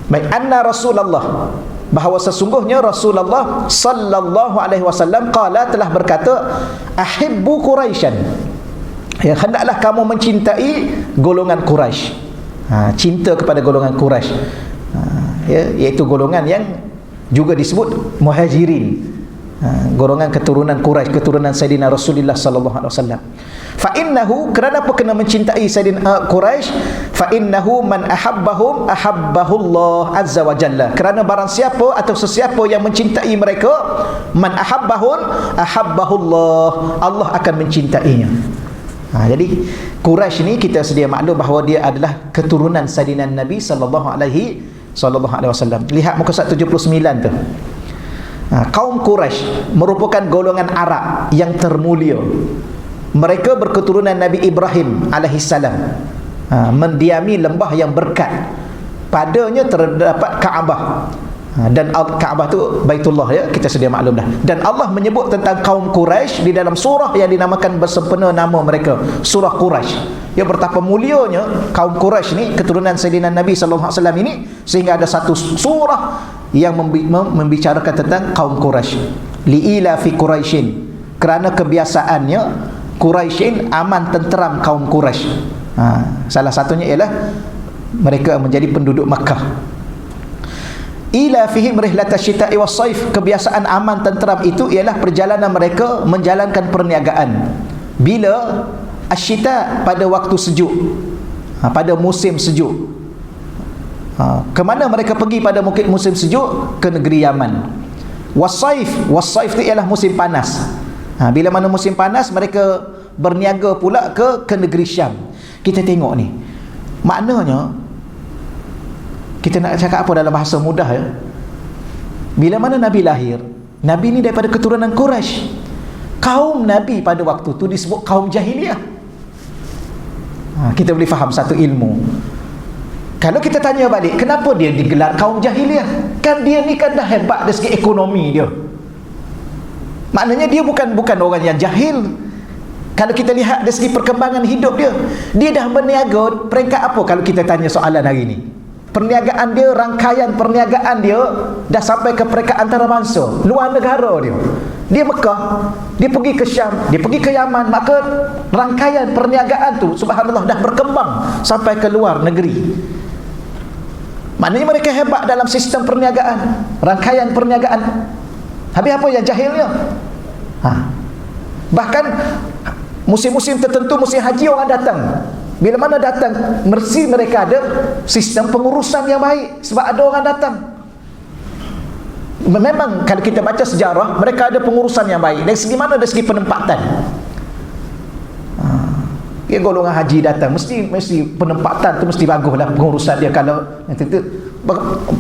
Baik, anna Rasulullah, bahawa sesungguhnya Rasulullah sallallahu alaihi wasallam qala, telah berkata, ahibbu Quraisyan. Ya, hendaklah kamu mencintai golongan Quraisy. Cinta kepada golongan Quraisy. Ya, iaitu golongan yang juga disebut muhajirin. Golongan keturunan Quraisy, keturunan Sayyidina Rasulullah sallallahu alaihi wasallam. Fa innahu, kenapa kena mencintai Sayyidina Quraisy? Fa innahu man ahabbahum ahabbahullah azza wa jalla. Kerana barang siapa atau sesiapa yang mencintai mereka, man ahabbahum ahabbahullah, Allah akan mencintainya. Jadi Quraisy ni kita sedia maklum bahawa dia adalah keturunan Sayyidina Nabi sallallahu alaihi wasallam. Lihat muka surat 79 tu. Kaum Quraisy merupakan golongan Arab yang termulia. Mereka berketurunan Nabi Ibrahim alaihissalam. Mendiami lembah yang berkat. Padanya terdapat Kaabah. Dan Kaabah tu Baitullah, ya, kita sedia maklum dah. Dan Allah menyebut tentang kaum Quraisy di dalam surah yang dinamakan bersempena nama mereka, surah Quraisy. Ya, betapa mulianya kaum Quraisy ni, keturunan Sayyidina Nabi sallallahu alaihi wasallam ini, sehingga ada satu surah yang membicarakan tentang kaum Quraisy. Liila fi Quraisyin, kerana kebiasaannya Quraisyin aman tenteram kaum Quraisy. Salah satunya ialah mereka menjadi penduduk Makkah. Ila fihim rihlatash syita'i was-saif, kebiasaan aman tenteram itu ialah perjalanan mereka menjalankan perniagaan. Bila asyita, pada waktu sejuk, pada musim sejuk. Ke mana mereka pergi pada musim sejuk? Ke negeri Yaman. Was-saif itu ialah musim panas. Bila mana musim panas, mereka berniaga pula ke negeri Syam. Kita tengok ni, maknanya kita nak cakap apa dalam bahasa mudah, ya? Bila mana Nabi lahir, Nabi ni daripada keturunan Quraisy. Kaum Nabi pada waktu tu disebut kaum jahiliah. Kita boleh faham satu ilmu. Kalau kita tanya balik, kenapa dia digelar kaum jahiliah? Kan dia ni kan dah hebat dari segi ekonomi dia. Maknanya dia bukan orang yang jahil. Kalau kita lihat dari segi perkembangan hidup dia, dia dah berniaga peringkat apa kalau kita tanya soalan hari ni? Perniagaan dia, rangkaian perniagaan dia dah sampai ke peringkat antarabangsa, luar negara dia. Dia Mekah, dia pergi ke Syam, dia pergi ke Yaman, maka rangkaian perniagaan tu subhanallah dah berkembang sampai ke luar negeri. Maknanya mereka hebat dalam sistem perniagaan, rangkaian perniagaan. Habis apa yang jahilnya? Bahkan musim-musim tertentu, musim haji orang datang. Bila mana datang, mesti mereka ada sistem pengurusan yang baik sebab ada orang datang. Memang kalau kita baca sejarah, mereka ada pengurusan yang baik. Dari segi mana? Dari segi penempatan. Ya, golongan haji datang, mesti penempatan tu mesti baguslah pengurusan dia. Kalau itu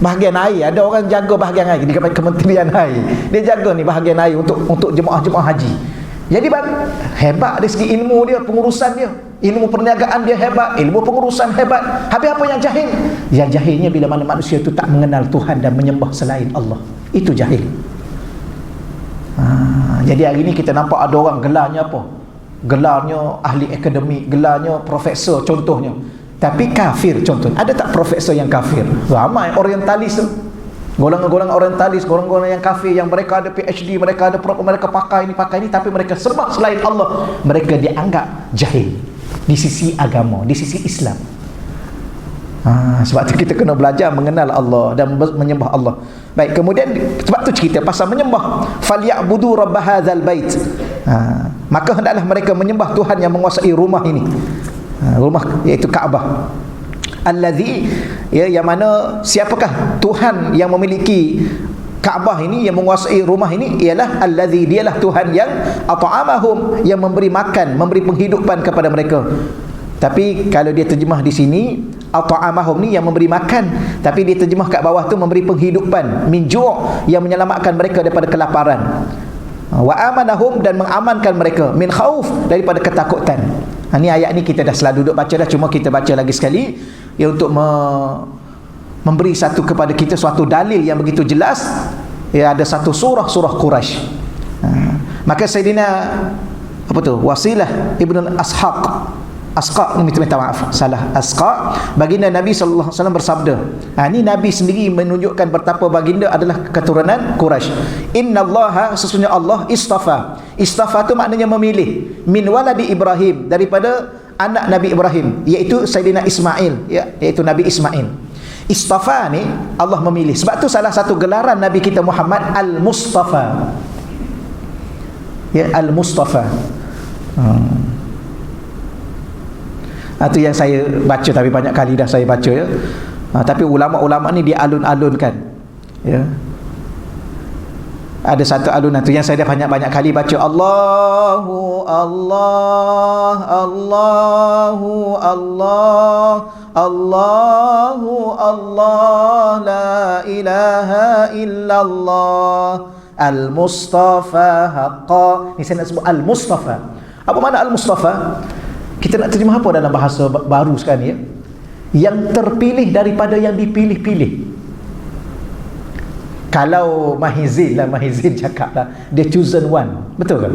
bahagian air, ada orang jaga bahagian air di Kementerian Air. Dia jaga ni bahagian air untuk jemaah-jemaah haji. Jadi hebat dari segi ilmu dia, pengurusan dia, ilmu perniagaan dia hebat, ilmu pengurusan hebat. Habis apa yang jahil? Yang jahilnya bila mana manusia itu tak mengenal Tuhan dan menyembah selain Allah. Itu jahil. Jadi hari ini kita nampak ada orang gelarnya apa? Gelarnya ahli akademik, gelarnya profesor contohnya. Tapi kafir contohnya. Ada tak profesor yang kafir? Ramai orientalis tu. Golongan-golongan orientalis, golongan-golongan yang kafir, yang mereka ada PhD, mereka ada mereka pakai ini, tapi mereka sembah selain Allah. Mereka dianggap jahil di sisi agama, di sisi Islam. Sebab tu kita kena belajar mengenal Allah dan menyembah Allah. Baik, kemudian sebab tu cerita pasal menyembah. Falyabudu rabb hadzal bait. Maka hendaklah mereka menyembah Tuhan yang menguasai rumah ini. Rumah iaitu Kaabah. Allazi, ya, yang mana siapakah Tuhan yang memiliki Kaabah ini, yang menguasai rumah ini? Ialah allazi, dialah Tuhan yang at'amahum, yang memberi makan, memberi penghidupan kepada mereka. Tapi kalau dia terjemah di sini at'amahum ni yang memberi makan, tapi dia terjemah kat bawah tu memberi penghidupan, min ju', yang menyelamatkan mereka daripada kelaparan. Wa amanahum, dan mengamankan mereka, min khauf, daripada ketakutan. Ni ayat ni kita dah selalu duduk baca dah, cuma kita baca lagi sekali ya, untuk memberi satu kepada kita suatu dalil yang begitu jelas. Ya, ada satu surah Quraisy. Maka Sayyidina Wasilah Ibn Asqa, minta maaf, salah, Asqa, baginda Nabi sallallahu alaihi wasallam bersabda. Ni Nabi sendiri menunjukkan betapa baginda adalah keturunan Quraisy. Innallaha, sesungguhnya Allah, istafa tu maknanya memilih, min waladi Ibrahim, daripada anak Nabi Ibrahim, iaitu Sayyidina Ismail, ya, iaitu Nabi Ismail. Istafa ni Allah memilih. Sebab tu salah satu gelaran Nabi kita Muhammad Al-Mustafa. Ya, Al-Mustafa. Itu yang saya baca, tapi banyak kali dah saya baca, ya. Tapi ulama-ulama ni dia alun-alunkan, ya. Ada satu alunan tu yang saya dah banyak-banyak kali baca, Allahu Allah, Allahu Allah, Allahu Allah, la ilaha illallah, Al-Mustafa haqqa. Ni saya nak sebut Al-Mustafa. Apa makna Al-Mustafa? Kita nak terjemah apa dalam bahasa baru sekarang ni, ya? Yang terpilih daripada yang dipilih-pilih. Kalau Mahizin cakap lah, the chosen one. Betul kan?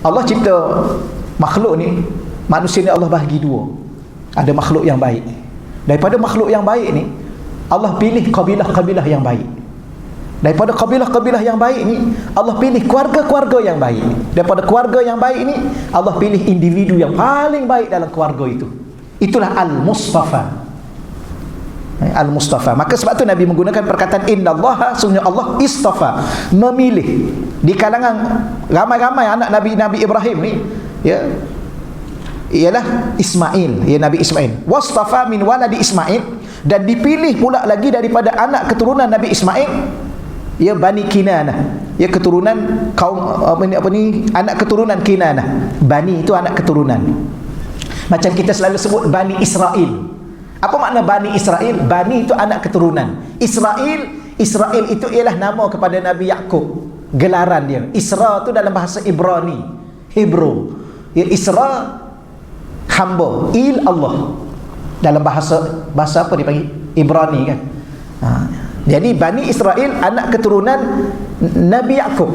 Allah cipta makhluk ni, manusia ni Allah bahagi dua. Ada makhluk yang baik. Daripada makhluk yang baik ni, Allah pilih kabilah-kabilah yang baik. Daripada kabilah-kabilah yang baik ni, Allah pilih keluarga-keluarga yang baik. Daripada keluarga yang baik ni, Allah pilih individu yang paling baik dalam keluarga itu. Itulah Al-Mustafa. Al-Mustafa. Maka sebab tu Nabi menggunakan perkataan innallaha, sesungguhnya Allah istafa, memilih di kalangan ramai-ramai anak Nabi Ibrahim ni, ya, ialah Ismail, ya, Nabi Ismail. Wastafa min waladi Ismail, dan dipilih pula lagi daripada anak keturunan Nabi Ismail, ya, Bani Kinanah, ya, keturunan kaum anak keturunan Kinanah. Bani itu anak keturunan. Macam kita selalu sebut Bani Israel. Apa makna Bani Israel? Bani itu anak keturunan. Israel itu ialah nama kepada Nabi Yaqub, gelaran dia. Isra itu dalam bahasa Ibrani, Hebrew. Ya, Isra hamba, il Allah. Dalam bahasa apa dipanggil? Ibrani kan. Jadi Bani Israel anak keturunan Nabi Yaqub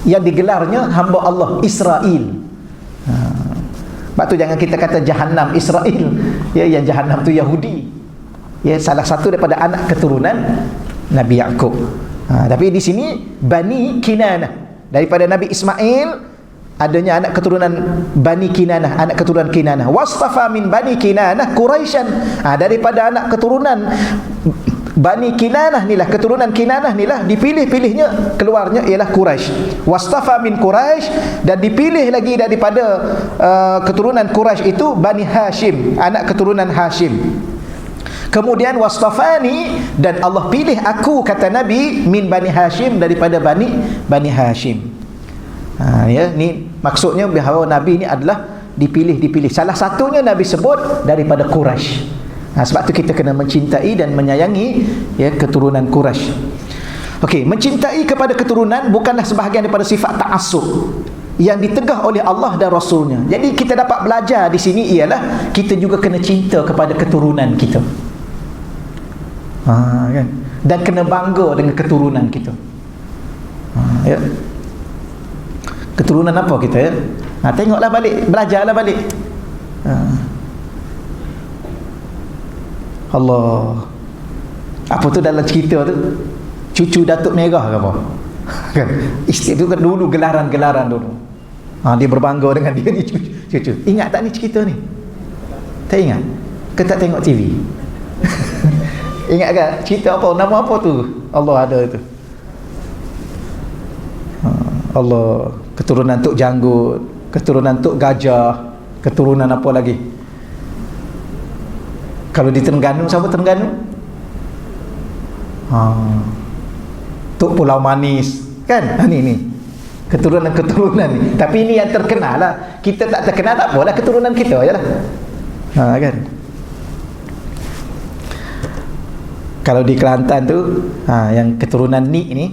yang digelarnya hamba Allah Israel. Sebab tu jangan kita kata Jahannam Israel, ya, yang Jahannam tu Yahudi, ya, salah satu daripada anak keturunan Nabi Yaqub. Tapi di sini Bani Kinanah, daripada Nabi Ismail adanya anak keturunan Bani Kinanah, anak keturunan Kinanah. Wastafa min Bani Kinanah Quraisyan, daripada anak keturunan Bani Kinanah nilah, keturunan Kinanah nilah dipilih-pilihnya, keluarnya ialah Quraisy. Wastafa min Quraisy, dan dipilih lagi daripada keturunan Quraisy itu Bani Hashim, anak keturunan Hashim. Kemudian wastafani, dan Allah pilih aku, kata Nabi, min Bani Hashim, daripada Bani Hashim. Ya, ni maksudnya bahawa Nabi ni adalah dipilih. Salah satunya Nabi sebut daripada Quraisy. Sebab tu kita kena mencintai dan menyayangi, ya, keturunan Quraisy. Okey, mencintai kepada keturunan bukanlah sebahagian daripada sifat ta'assub yang ditegah oleh Allah dan Rasulnya. Jadi kita dapat belajar di sini ialah kita juga kena cinta kepada keturunan kita. Kan? Dan kena bangga dengan keturunan kita. Ya. Keturunan apa kita, ya? Tengoklah balik, belajarlah balik. Allah, apa tu dalam cerita tu, cucu Datuk Merah ke apa? Kan? Isteri tu kan dulu gelaran-gelaran dulu. Dia berbangga dengan dia ni cucu. Ingat tak ni cerita ni? Tak ingat? Ke tak tengok TV? Ingat kan? Cerita apa? Nama apa tu? Allah ada itu. Allah, keturunan Tok Janggut, keturunan Tok Gajah, keturunan apa lagi? Kalau di Terengganu, siapa Terengganu? Tok Pulau Manis, kan? Ni keturunan-keturunan ni. Tapi ini yang terkenal lah. Kita tak terkenal tak apalah, keturunan kita je lah. Kan? Kalau di Kelantan tu, yang keturunan ni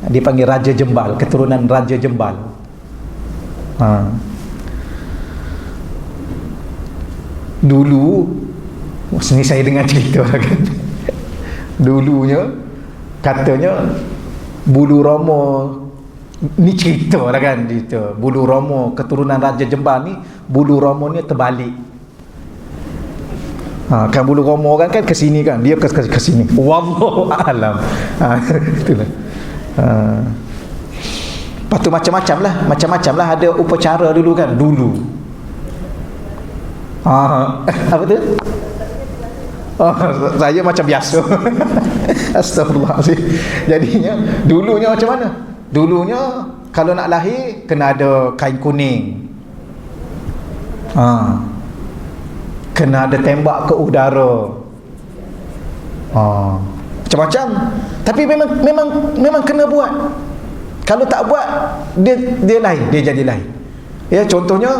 dipanggil Raja Jembal, keturunan Raja Jembal. Dulu, sini saya dengar cerita lah kan. Dulunya katanya Bulu Romo, ni cerita lah kan, cerita Bulu Romo, keturunan Raja Jembal ni, Bulu Romo ni terbalik. Kan Bulu Romo kan ke sini kan, dia ke sini. Wallahu a'lam. Itulah. Lepas tu macam-macam lah, ada upacara dulu kan, dulu. Apa tu? Saya macam biasa. Astagfirullahaladzim. Jadinya dulunya macam mana? Dulunya kalau nak lahir kena ada kain kuning, kena ada tembak ke udara, macam-macam. Tapi memang kena buat. Kalau tak buat, dia lain, dia jadi lain. Ya, contohnya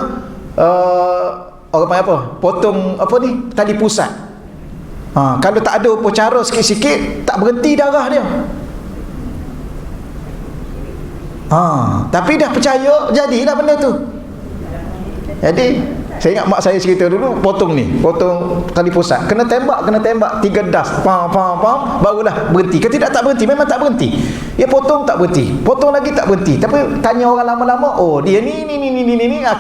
orang panggil apa? Potong apa ni? Tali pusat. Kalau tak ada upacara sikit-sikit, tak berhenti darah dia. Tapi dah percaya, jadilah benda tu. Jadi saya ingat mak saya cerita dulu, potong tali pusat, kena tembak 3 das, barulah berhenti. Kalau tak berhenti, memang tak berhenti. Dia potong tak berhenti, potong lagi tak berhenti. Tapi tanya orang lama-lama, oh dia ni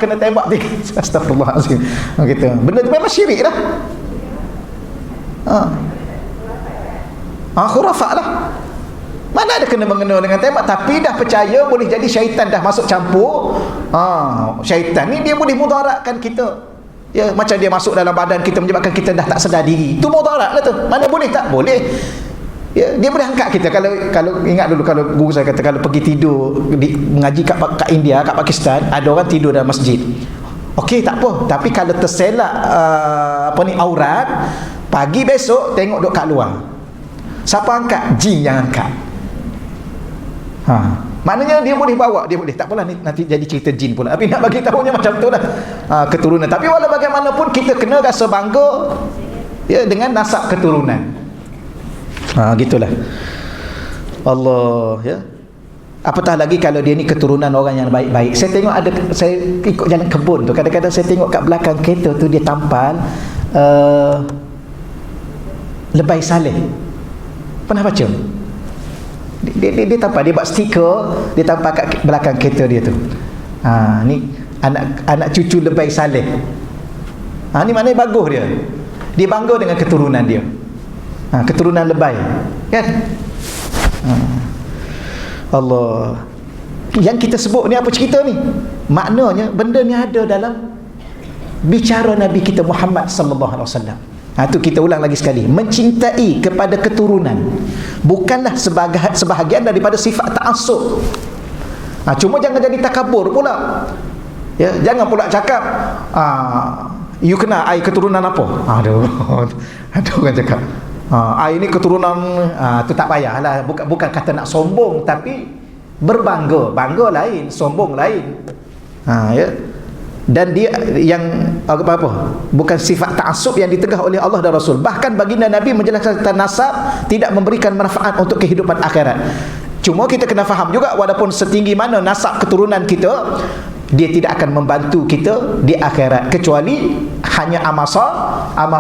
kena tembak 3. Astagfirullahaladzim. Gitu. Benda tu memang syirik dah. Khurafat lah. Mana ada kena mengena dengan tembak. Tapi dah percaya boleh jadi syaitan dah masuk campur. Syaitan ni dia boleh mudaratkan kita. Ya, macam dia masuk dalam badan kita menyebabkan kita dah tak sedar diri. Tu mudarat lah tu. Mana boleh tak? Boleh. Ya, dia boleh angkat kita. Kalau ingat dulu, kalau guru saya kata, kalau pergi tidur mengaji kat India, kat Pakistan, ada orang tidur dalam masjid. Okey, tak apa. Tapi kalau terselak aurat, pagi besok tengok duk kat luar, siapa angkat? Jin yang angkat. Maknanya dia boleh bawa, dia boleh. Tak apalah, nanti jadi cerita jin pula. Tapi nak bagi tahunya macam tu lah. Keturunan. Tapi walau bagaimanapun kita kena rasa bangga, ya, dengan nasab keturunan. Gitulah. Allah, ya. Apatah lagi kalau dia ni keturunan orang yang baik-baik. Saya tengok saya ikut jalan kebun tu, kadang-kadang saya tengok kat belakang kereta tu dia tampal Lebay Saleh. Pernah baca? Dia tampal, dia buat stiker, dia tampal kat belakang kereta dia tu. Ni anak cucu Lebay Saleh. Ni maknanya bagus dia. Dia bangga dengan keturunan dia. Keturunan Lebay, kan? Allah. Yang kita sebut ni apa cerita ni? Maknanya benda ni ada dalam bicara Nabi kita Muhammad sallallahu alaihi wasallam. Itu kita ulang lagi sekali. Mencintai kepada keturunan bukanlah sebahagian daripada sifat ta'assub. Cuma jangan jadi takabur pula. Ya, jangan pula cakap you kena ai keturunan apa? Ada orang cakap ai ni keturunan tu tak payahlah. Bukan kata nak sombong, tapi berbangga. Bangga lain, sombong lain. Ya. Dan dia yang apa bukan sifat ta'assub yang ditegah oleh Allah dan Rasul. Bahkan baginda Nabi menjelaskan nasab tidak memberikan manfaat untuk kehidupan akhirat. Cuma kita kena faham juga, walaupun setinggi mana nasab keturunan kita, dia tidak akan membantu kita di akhirat, kecuali hanya amal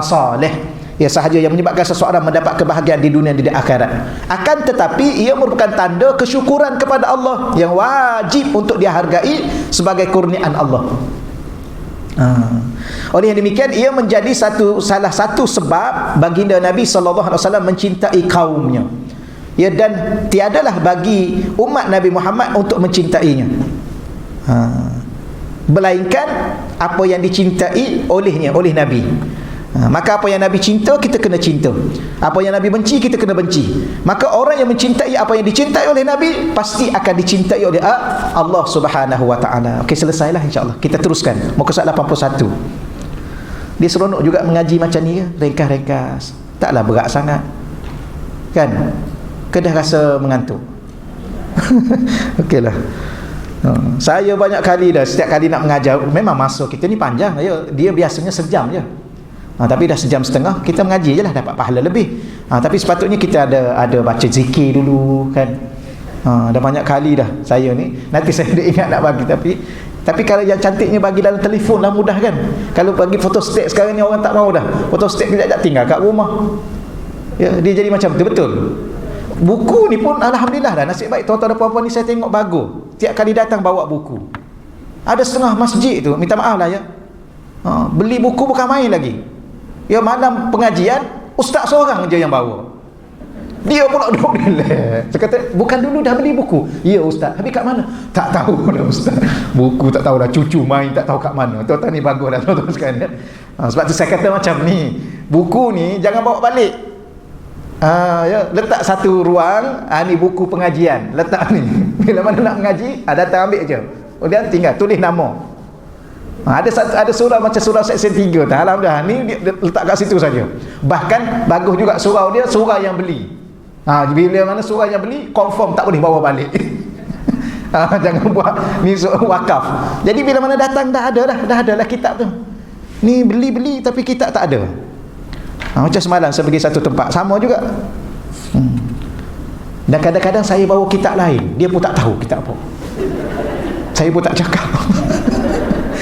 soleh ya sahaja yang menyebabkan seseorang mendapat kebahagiaan di dunia dan di akhirat. Akan tetapi ia merupakan tanda kesyukuran kepada Allah yang wajib untuk dihargai sebagai kurniaan Allah. Oleh yang demikian, ia menjadi salah satu sebab baginda Nabi SAW mencintai kaumnya. Ya, dan tiadalah bagi umat Nabi Muhammad untuk mencintainya, melainkan apa yang dicintai olehnya, oleh Nabi. Maka apa yang Nabi cinta, kita kena cinta. Apa yang Nabi benci, kita kena benci. Maka orang yang mencintai apa yang dicintai oleh Nabi, pasti akan dicintai oleh Allah Subhanahu wa ta'ala. Okey, selesailah insya-Allah. Kita teruskan muka surat 81. Dia seronok juga mengaji macam ni ya, ringkas-ringkas. Taklah berat sangat. Kan? Kedah rasa mengantuk. Okeylah. Saya banyak kali dah, setiap kali nak mengajar, memang masa kita ni panjang ya. Dia biasanya sejam je. Tapi dah sejam setengah, kita mengaji je lah, dapat pahala lebih. Tapi sepatutnya kita ada baca zikir dulu kan. Dah banyak kali dah saya ni. Nanti saya dah ingat nak bagi, tapi kalau yang cantiknya bagi dalam telefon lah mudah kan. Kalau bagi photostat sekarang ni orang tak mau dah. Photostat kejap-kejap tinggal kat rumah. Ya, dia jadi macam tu, betul. Buku ni pun alhamdulillah dah, nasib baik tuan-tuan dan puan-puan ni saya tengok bagus. Tiap kali datang bawa buku. Ada setengah masjid tu, minta maaf lah ya, beli buku bukan main lagi. Ya, malam pengajian ustaz seorang je yang bawa. Dia pula duduk relax. Saya kata, bukan dulu dah beli buku? Ya ustaz. Habis kat mana? Tak tahu dah ustaz. Buku tak tahu dah, cucu main tak tahu kat mana. Tuan-tuan ni bagus dah tuan-tuan sekalian. Sebab tu saya kata macam ni, buku ni jangan bawa balik. Ya, letak satu ruang, ni buku pengajian, letak ni. Bila mana nak mengaji, datang ambil je. Kemudian tinggal tulis nama. Ada surau macam surau Seksyen 3 tak? Alhamdulillah, ni dia letak kat situ saja. Bahkan bagus juga surau dia, surau yang beli. Bila mana surau yang beli, confirm tak boleh bawa balik. Jangan buat ni wakaf. Jadi bila mana datang dah ada lah kitab tu. Ni beli tapi kitab tak ada. Macam semalam saya pergi satu tempat, sama juga. Dan kadang-kadang saya bawa kitab lain, dia pun tak tahu kitab apa. Saya pun tak cakap.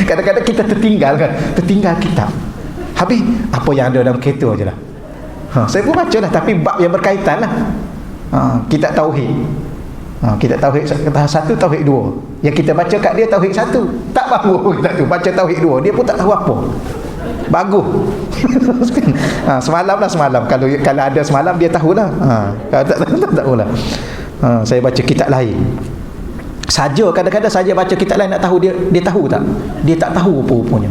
Kadang-kadang kita tertinggal kitab. Habis apa yang ada dalam kereta je lah. Saya pun baca lah, tapi bab yang berkaitan lah. Kitab Tauhid. Kitab Tauhid satu, Tauhid 2. Yang kita baca kat dia Tauhid 1. Tak baru kita tu baca Tauhid 2. Dia pun tak tahu apa. Bagus. Semalam. Kalau ada semalam dia tahulah. Kalau tak tahulah. Saya baca kitab lain. Saja kadang-kadang saja baca kitab lain nak tahu dia tahu tak? Dia tak tahu apa-apanya.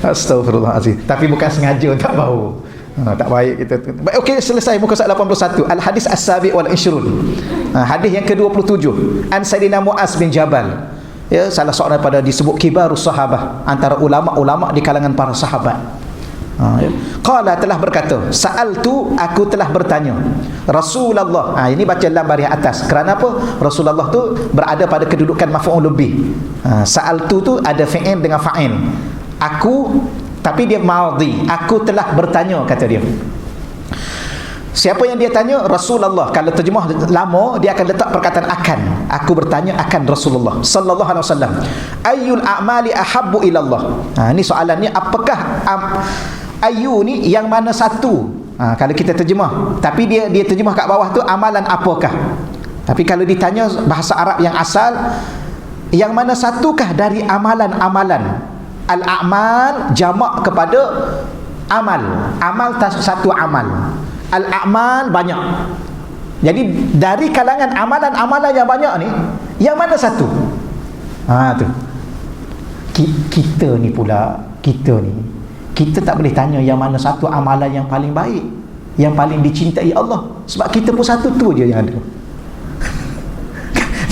Astagfirullahalazim. Tapi bukan sengaja tak tahu. Tak baik kita tu. Baik, okey, selesai muka surat 81. Al-hadis as-sabi' wal 20. Hadis yang ke-27. An Sayyidina Muaz bin Jabal. Ya, salah seorang daripada disebut kibarus sahabah, antara ulama-ulama di kalangan para sahabat. Qala, telah berkata, sa'altu, aku telah bertanya Rasulullah. Ini baca lam baris atas. Kerana apa? Rasulullah tu berada pada kedudukan maf'ul bih. Sa'altu tu ada fi'il dengan fa'il. Aku, tapi dia madhi. Aku telah bertanya, kata dia. Siapa yang dia tanya? Rasulullah. Kalau terjemah lama, dia akan letak perkataan akan. Aku bertanya akan Rasulullah sallallahu alaihi wasallam. Ayyul a'mali ahabbu ila Allah. Ini soalannya, apakah ayu ni yang mana satu? Kalau kita terjemah. Tapi dia terjemah kat bawah tu amalan apakah? Tapi kalau ditanya bahasa Arab yang asal, yang mana satukah dari amalan-amalan? Al-a'mal jamak kepada amal. Amal satu amal. Al-a'mal banyak. Jadi dari kalangan amalan-amalan yang banyak ni, yang mana satu? Tu. Kita ni pula, kita tak boleh tanya yang mana satu amalan yang paling baik, yang paling dicintai Allah. Sebab kita pun satu tu je yang ada.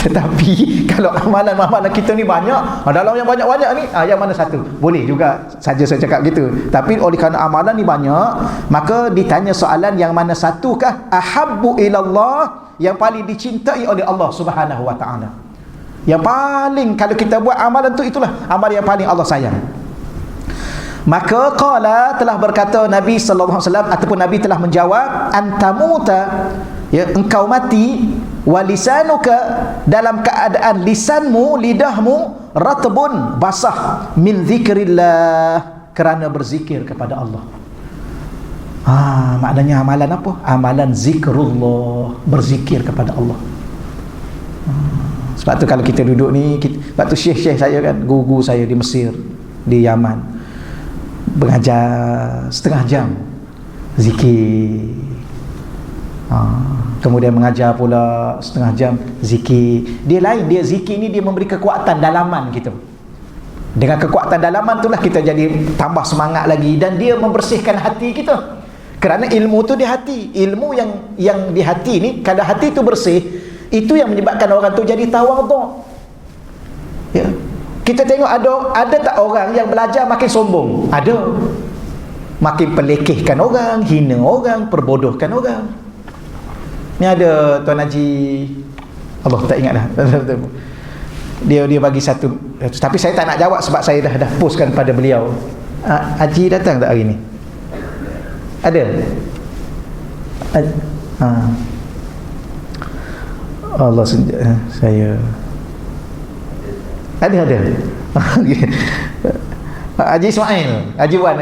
Tetapi kalau amalan-amalan kita ni banyak, dalam yang banyak-banyak ni, yang mana satu? Boleh juga saja saya cakap gitu. Tapi oleh kerana amalan ni banyak, maka ditanya soalan yang mana satukah ahabbu ilallah, yang paling dicintai oleh Allah Subhanahu wa taala. Yang paling, kalau kita buat amalan tu, itulah amalan yang paling Allah sayang. Maka qala, telah berkata Nabi sallallahu alaihi wasallam, ataupun Nabi telah menjawab, antamuta, ya, engkau mati, walisanuka, dalam keadaan lisanmu, lidahmu, ratbun, basah, min zikrillah, kerana berzikir kepada Allah. Maknanya amalan apa? Amalan zikrullah, berzikir kepada Allah. Sebab tu kalau kita duduk ni, sebab tu syekh-syekh saya kan, guru saya di Mesir, di Yaman, mengajar setengah jam zikir. Kemudian mengajar pula setengah jam zikir. Dia lain, dia zikir ni dia memberi kekuatan dalaman kita. Dengan kekuatan dalaman itulah kita jadi tambah semangat lagi, dan dia membersihkan hati kita. Kerana ilmu tu di hati. Ilmu yang di hati ni, kalau hati tu bersih, itu yang menyebabkan orang tu jadi tawaduk. Ya. Kita tengok ada tak orang yang belajar makin sombong? Ada. Makin pelekehkan orang, hina orang, perbodohkan orang. Ni ada Tuan Haji, Allah tak ingat dah. Dia bagi satu, tapi saya tak nak jawab sebab saya dah postkan pada beliau. Haji datang tak hari ni? Ada? Allah saya ada. Haji Ismail, Haji Wan.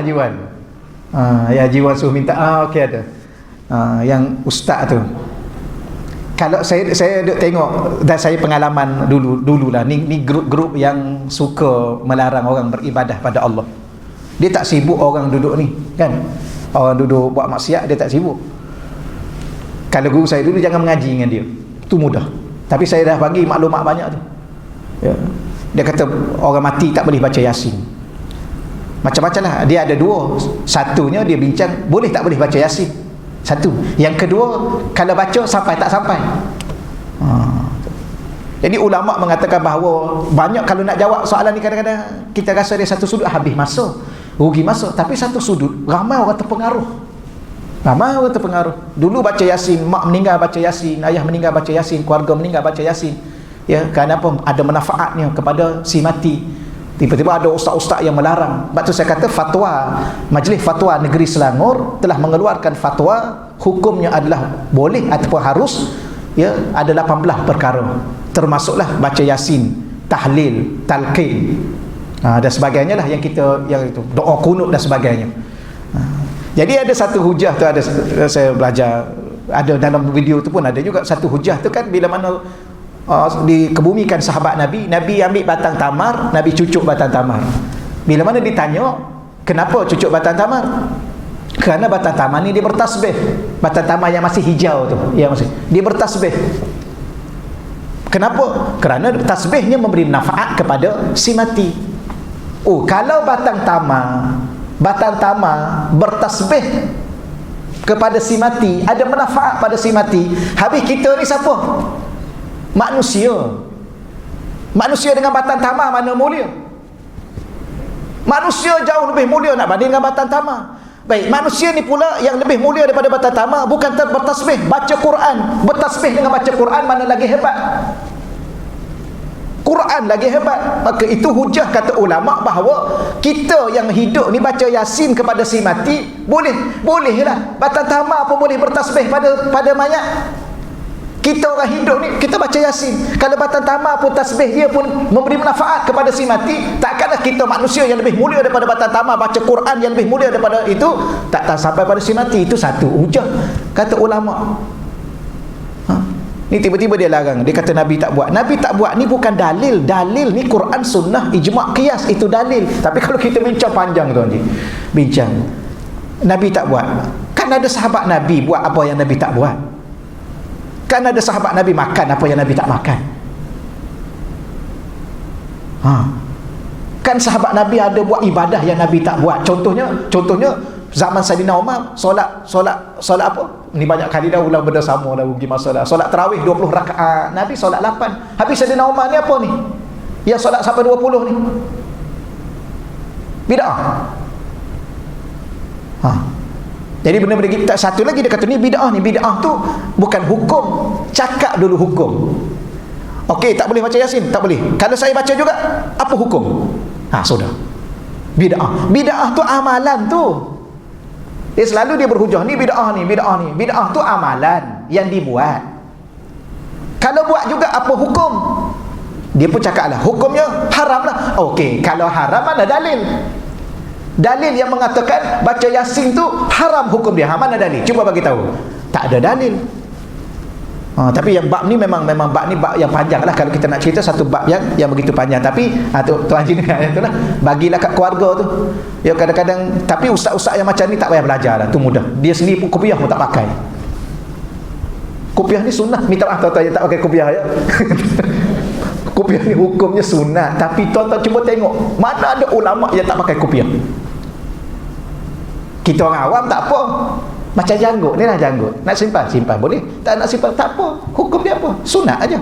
Ya, Haji Wan suruh minta. Okey, ada. Yang ustaz tu. Kalau saya duk tengok, dan saya pengalaman dululah, ni grup-grup yang suka melarang orang beribadah pada Allah. Dia tak sibuk orang duduk ni, kan? Orang duduk buat maksiat, dia tak sibuk. Kalau guru saya dulu, jangan mengaji dengan dia, tu mudah. Tapi saya dah bagi maklumat banyak tu, ya. Dia kata orang mati tak boleh baca Yasin. Macam-macam lah. Dia ada dua. Satunya dia bincang boleh tak boleh baca Yasin. Satu. Yang kedua, kalau baca sampai tak sampai. Jadi ulama' mengatakan bahawa banyak, kalau nak jawab soalan ni, kadang-kadang kita rasa dia satu sudut habis masa, rugi masa. Tapi satu sudut, ramai orang terpengaruh. Dulu baca Yasin, mak meninggal baca Yasin, ayah meninggal baca Yasin, keluarga meninggal baca Yasin. Ya, kenapa? Ada manfaatnya kepada si mati. Tiba-tiba ada ustaz-ustaz yang melarang. Sebab tu saya kata fatwa, Majlis Fatwa Negeri Selangor telah mengeluarkan fatwa, hukumnya adalah boleh ataupun harus, ya, ada 18 perkara. Termasuklah baca Yasin, tahlil, talqin, dan sebagainya lah, yang itu doa kunut dan sebagainya. Jadi ada satu hujah tu, ada saya belajar, ada dalam video tu pun ada juga satu hujah tu kan, bila mana dikebumikan sahabat Nabi ambil batang tamar, Nabi cucuk batang tamar. Bila mana ditanya kenapa cucuk batang tamar, kerana batang tamar ni dia bertasbih. Batang tamar yang masih hijau tu, dia bertasbih. Kenapa? Kerana tasbihnya memberi manfaat kepada si mati. Kalau batang tamar bertasbih kepada si mati, ada manfaat pada si mati, habis kita ni siapa? Manusia dengan batang tamar mana mulia? Manusia jauh lebih mulia nak banding dengan batang tamar. Baik, manusia ni pula yang lebih mulia daripada batang tamar bukan bertasbih, baca Quran. Bertasbih dengan baca Quran mana lagi hebat? Quran lagi hebat. Maka itu hujah kata ulama bahawa kita yang hidup ni baca Yasin kepada si mati bolehlah. Batang tamar pun boleh bertasbih pada mayat. Kita orang hidup ni kita baca Yasin. Kalau batang tamar pun tasbih dia pun memberi manfaat kepada si mati, takkanlah kita manusia yang lebih mulia daripada batang tamar baca Quran yang lebih mulia daripada itu tak sampai pada si mati. Itu satu hujah kata ulama. Ni tiba-tiba dia larang. Dia kata Nabi tak buat. Nabi tak buat ni bukan dalil. Dalil ni Quran, sunnah, ijma', qiyas, itu dalil. Tapi kalau kita bincang panjang tuan ni, bincang Nabi tak buat. Kan ada sahabat Nabi buat apa yang Nabi tak buat. Kan ada sahabat Nabi makan apa yang Nabi tak makan. Kan sahabat Nabi ada buat ibadah yang Nabi tak buat. Contohnya zaman Saidina Umar solat apa? Ni banyak kali dah ulang benda sama dah pergi masalah. Solat tarawih 20 rakaat, Nabi solat 8. Habis Saidina Umar ni apa ni? Yang solat sampai 20 ni. Bid'ah. Jadi benda-benda kita satu lagi dia kata ni bid'ah ni. Bid'ah tu bukan hukum. Cakap dulu hukum. Okey, tak boleh baca Yasin, tak boleh. Kalau saya baca juga, apa hukum? Sudah. Bid'ah. Bid'ah tu amalan tu. Dia selalu dia berhujah ni bid'ah ni. Bid'ah tu amalan yang dibuat. Kalau buat juga apa hukum? Dia pun cakaplah hukumnya haram lah. Okey, kalau haram mana dalil? Dalil yang mengatakan baca Yasin tu haram hukum dia. Mana dalil? Cuba bagi tahu. Tak ada dalil. Tapi yang bab ni memang bab ni bab yang panjang lah. Kalau kita nak cerita satu bab yang begitu panjang. Tapi Tuan Haji dengar tu lah, bagilah kat keluarga tu. Ya kadang-kadang. Tapi ustaz-ustaz yang macam ni tak payah belajar lah, tu mudah. Dia sendiri pun kopiah pun tak pakai. Kopiah ni sunnah. Minta maaf tuan-tuan yang tak pakai kopiah ya. Kopiah ni hukumnya sunnah. Tapi tuan-tuan cuba tengok, mana ada ulama yang tak pakai kopiah. Kita orang awam tak apa. Macam janggut ni lah, janggut nak simpan boleh, tak nak simpan tak apa, hukum dia apa, sunat aja.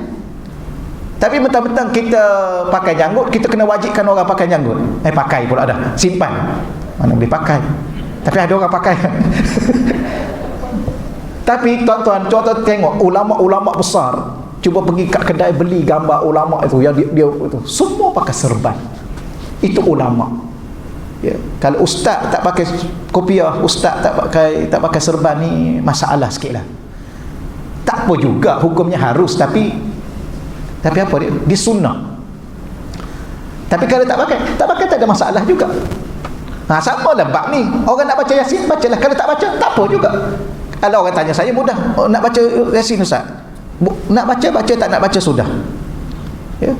Tapi mentang-mentang kita pakai janggut, kita kena wajibkan orang pakai janggut. Pakai pula dah, simpan mana boleh pakai. Tapi ada orang pakai. Tapi tuan-tuan tengok ulama-ulama besar, cuba pergi kat kedai beli gambar ulama itu yang dia itu semua pakai serban. Itu ulama. Ya. Kalau ustaz tak pakai kopiah, ustaz tak pakai serban ni masalah sikitlah. Tak apa juga hukumnya harus, tapi apa dia sunnah. Tapi kalau tak pakai tak ada masalah juga. Sama lah bab ni. Orang nak baca Yasin, bacalah. Kalau tak baca tak apa juga. Kalau orang tanya saya mudah, nak baca Yasin ustaz, nak baca, tak nak baca sudah. Ya.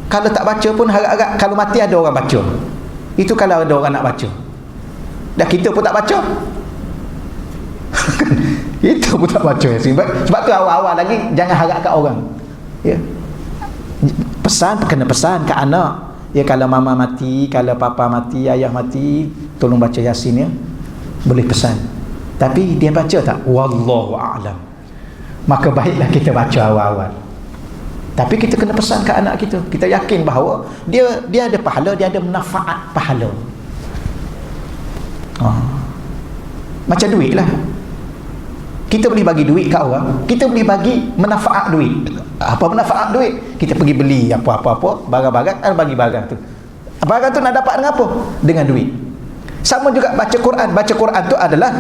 Kalau tak baca pun harap-harap kalau mati ada orang baca. Itu kalau ada orang nak baca. Dah kita pun tak baca. Kita pun tak baca. Sebab tu awal-awal lagi jangan harap kat orang. Ya. Kena pesan kat anak. Ya, kalau mama mati, kalau papa mati, ayah mati, tolong baca Yasin ya. Boleh pesan. Tapi dia baca tak? Wallahu a'lam. Maka baiklah kita baca awal-awal. Tapi kita kena pesan ke anak kita. Kita yakin bahawa dia ada pahala, dia ada manfaat pahala. Macam duit lah. Kita boleh bagi duit kat orang, kita boleh bagi manfaat duit. Apa manfaat duit? Kita pergi beli apa-apa, barang-barang, bagi barang tu. Barang tu nak dapat dengan apa? Dengan duit. Sama juga baca Quran. Baca Quran tu adalah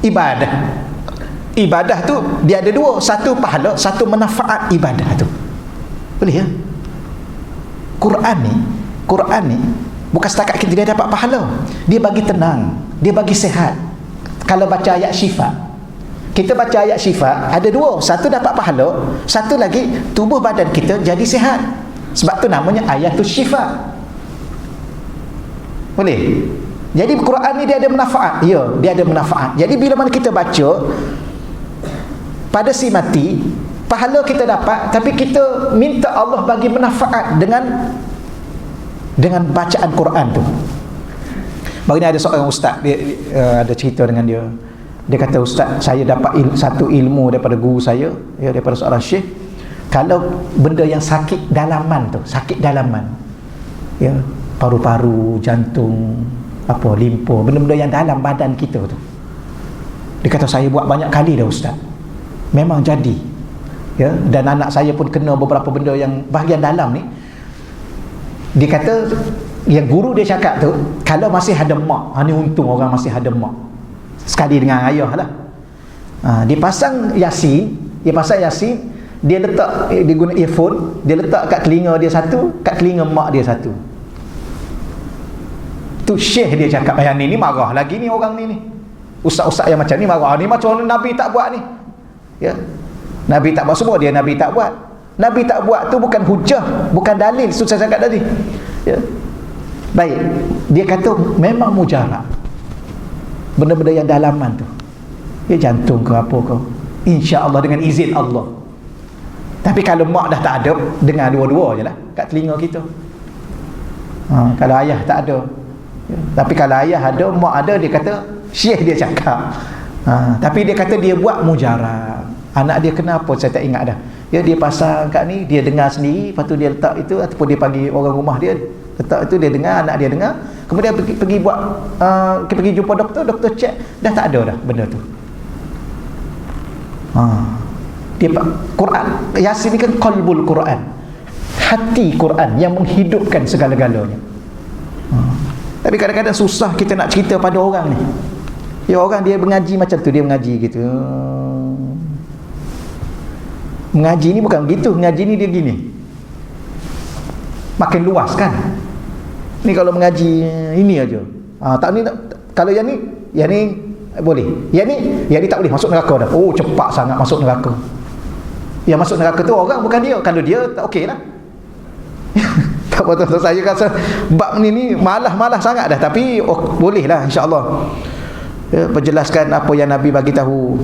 ibadah. Ibadah tu dia ada dua. Satu pahala, satu manfaat ibadah tu. Boleh ya? Quran ni bukan setakat kita dia dapat pahala, dia bagi tenang, dia bagi sihat. Kalau baca ayat syifa, kita baca ayat syifa ada dua, satu dapat pahala, satu lagi tubuh badan kita jadi sihat. Sebab tu namanya ayatul syifa. Boleh? Jadi Quran ni dia ada manfaat. Ya, dia ada manfaat. Jadi bila mana kita baca pada si mati, pahala kita dapat, tapi kita minta Allah bagi manfaat dengan bacaan Quran tu. Baru ni ada seorang ustaz, dia ada cerita dengan dia. Dia kata, ustaz, saya dapat satu ilmu daripada guru saya, ya, daripada seorang syekh. Kalau benda yang sakit dalaman tu, ya, paru-paru, jantung, limpa, benda-benda yang dalam badan kita tu. Dia kata, saya buat banyak kali dah ustaz. Memang jadi. Ya, dan anak saya pun kena beberapa benda yang bahagian dalam ni. Dia kata, yang guru dia cakap tu, kalau masih ada mak, ni untung orang masih ada mak, sekali dengan ayah lah. Dia pasang Yasin, dia letak, dia guna earphone, dia letak kat telinga dia satu, kat telinga mak dia satu. Tu syekh dia cakap, yang ni marah lagi ni orang ni. Ustaz-ustaz yang macam ni marah, ni macam Nabi tak buat ni. Ya. Nabi tak buat, semua dia Nabi tak buat. Nabi tak buat tu bukan hujah, bukan dalil, susah cakap tadi. Ya. Baik, dia kata memang mujarab. Benda-benda yang dalaman tu. Ya, jantung ke apa ke, insya-Allah dengan izin Allah. Tapi kalau mak dah tak ada, dengar dua-dua je lah kat telinga kita. Kalau ayah tak ada. Ya. Tapi kalau ayah ada, mak ada, dia kata syekh dia cakap. Tapi dia kata dia buat mujarab. Anak dia kenapa saya tak ingat dah. Ya, dia pasang kat ni, dia dengar sendiri, lepas tu dia letak itu, ataupun dia panggil orang rumah dia letak itu, dia dengar, anak dia dengar, kemudian pergi buat pergi jumpa doktor cek, dah tak ada dah benda tu. Dia Quran, Yasin ni kan qalbul Quran, hati Quran yang menghidupkan segala-galanya. Tapi kadang-kadang susah kita nak cerita pada orang ni. Ya, orang dia mengaji macam tu, dia mengaji gitu. Mengaji ni bukan begitu, mengaji ni dia gini, makin luas kan. Ni kalau mengaji ini aja. Tak ni, kalau yang ni boleh. Yang ni tak boleh, masuk neraka dah. Oh, cepat sangat masuk neraka. Yang masuk neraka tu orang, bukan dia. Kalau dia tak okey lah. Tak betul, saya rasa bab ni malah sangat dah, tapi boleh lah insya-Allah. Ya, perjelaskan apa yang Nabi bagi tahu.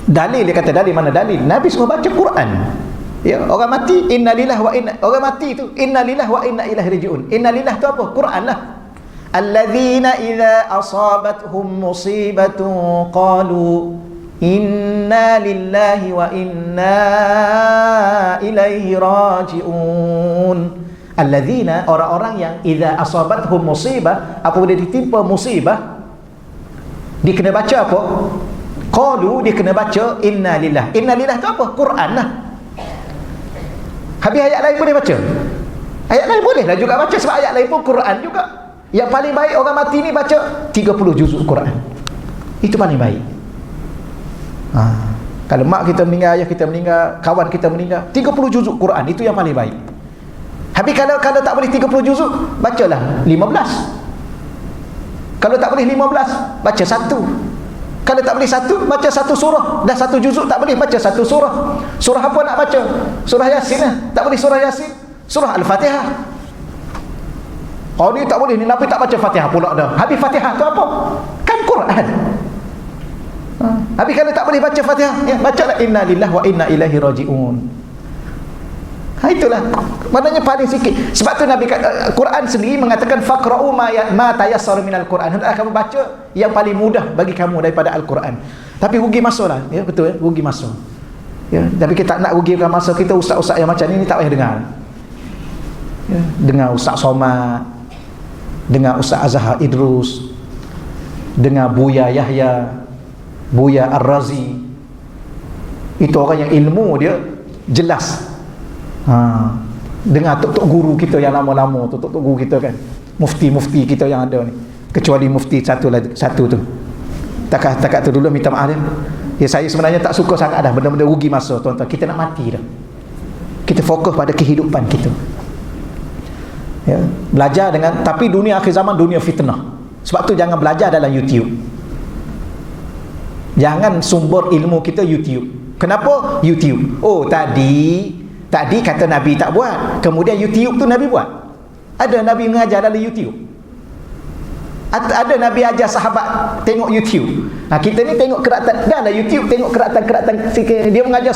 Dalil, dia kata dalil, mana dalil? Nabi semua baca Quran. Ya, orang mati innalillahi wa inna, orang mati tu innalillahi wa inna ilaihi rajiun. Innalillahi tu apa? Quran lah. Alladzina idza asabatuhum musibatun qalu inna lillahi wa inna ilaihi rajiun. Alladzina, orang-orang yang idza asabatuhum musibah, apabila ditimpa musibah, dia kena baca apa? Qalu, dia kena baca inna lillah. Inna lillah tu apa? Quran lah. Habis ayat lain boleh baca? Ayat lain boleh lah juga baca, sebab ayat lain pun Quran juga. Yang paling baik orang mati ni baca 30 juzuk Quran. Itu paling baik. Kalau mak kita meninggal, ayah kita meninggal, kawan kita meninggal, 30 juzuk Quran, itu yang paling baik. Habis kalau tak boleh 30 juzuk, bacalah 15. Kalau tak boleh 15, baca 1. Kalau tak boleh 1, baca 1 surah. Dah 1 juzuk tak boleh, baca 1 surah. Surah apa nak baca? Surah Yasin lah. Tak boleh surah Yasin, surah Al-Fatihah. Oh, ni tak boleh, ni Nabi tak baca Fatihah pula dah. Habis Fatihah tu apa? Kan Quran. Habis kalau tak boleh baca Fatihah, ya, bacalah inna lillahi wa inna ilaihi rajiun. Itulah maknanya paling sikit. Sebab tu Nabi Quran sendiri mengatakan faqra'u ma tayassara minal Quran. Hendaklah kamu baca yang paling mudah bagi kamu daripada Al-Quran. Tapi rugi masa lah, ya, betul ya, rugi masa. Ya, tapi kita tak nak rugikan masa kita. Ustaz-ustaz yang macam ni tak payah dengar. Ya, dengar Ustaz Somad, dengar Ustaz Azhar Idrus, dengar Buya Yahya, Buya Ar-Razi. Itu orang yang ilmu dia jelas. Dengar tok-tok guru kita yang lama-lama tu, tok-tok guru kita kan, mufti-mufti kita yang ada ni, kecuali mufti satu tu. Takat tu dulu minta maaf dia. Ya, saya sebenarnya tak suka sangat dah benda-benda rugi masa, tuan-tuan. Kita nak mati dah. Kita fokus pada kehidupan kita. Ya, belajar dengan, tapi dunia akhir zaman dunia fitnah. Sebab tu jangan belajar dalam YouTube. Jangan sumber ilmu kita YouTube. Kenapa? YouTube. Oh, Tadi kata Nabi tak buat, kemudian YouTube tu Nabi buat. Ada Nabi mengajar dalam YouTube? Ada Nabi ajar sahabat tengok YouTube? Kita ni tengok keratan dalam YouTube, tengok keratan dia mengajar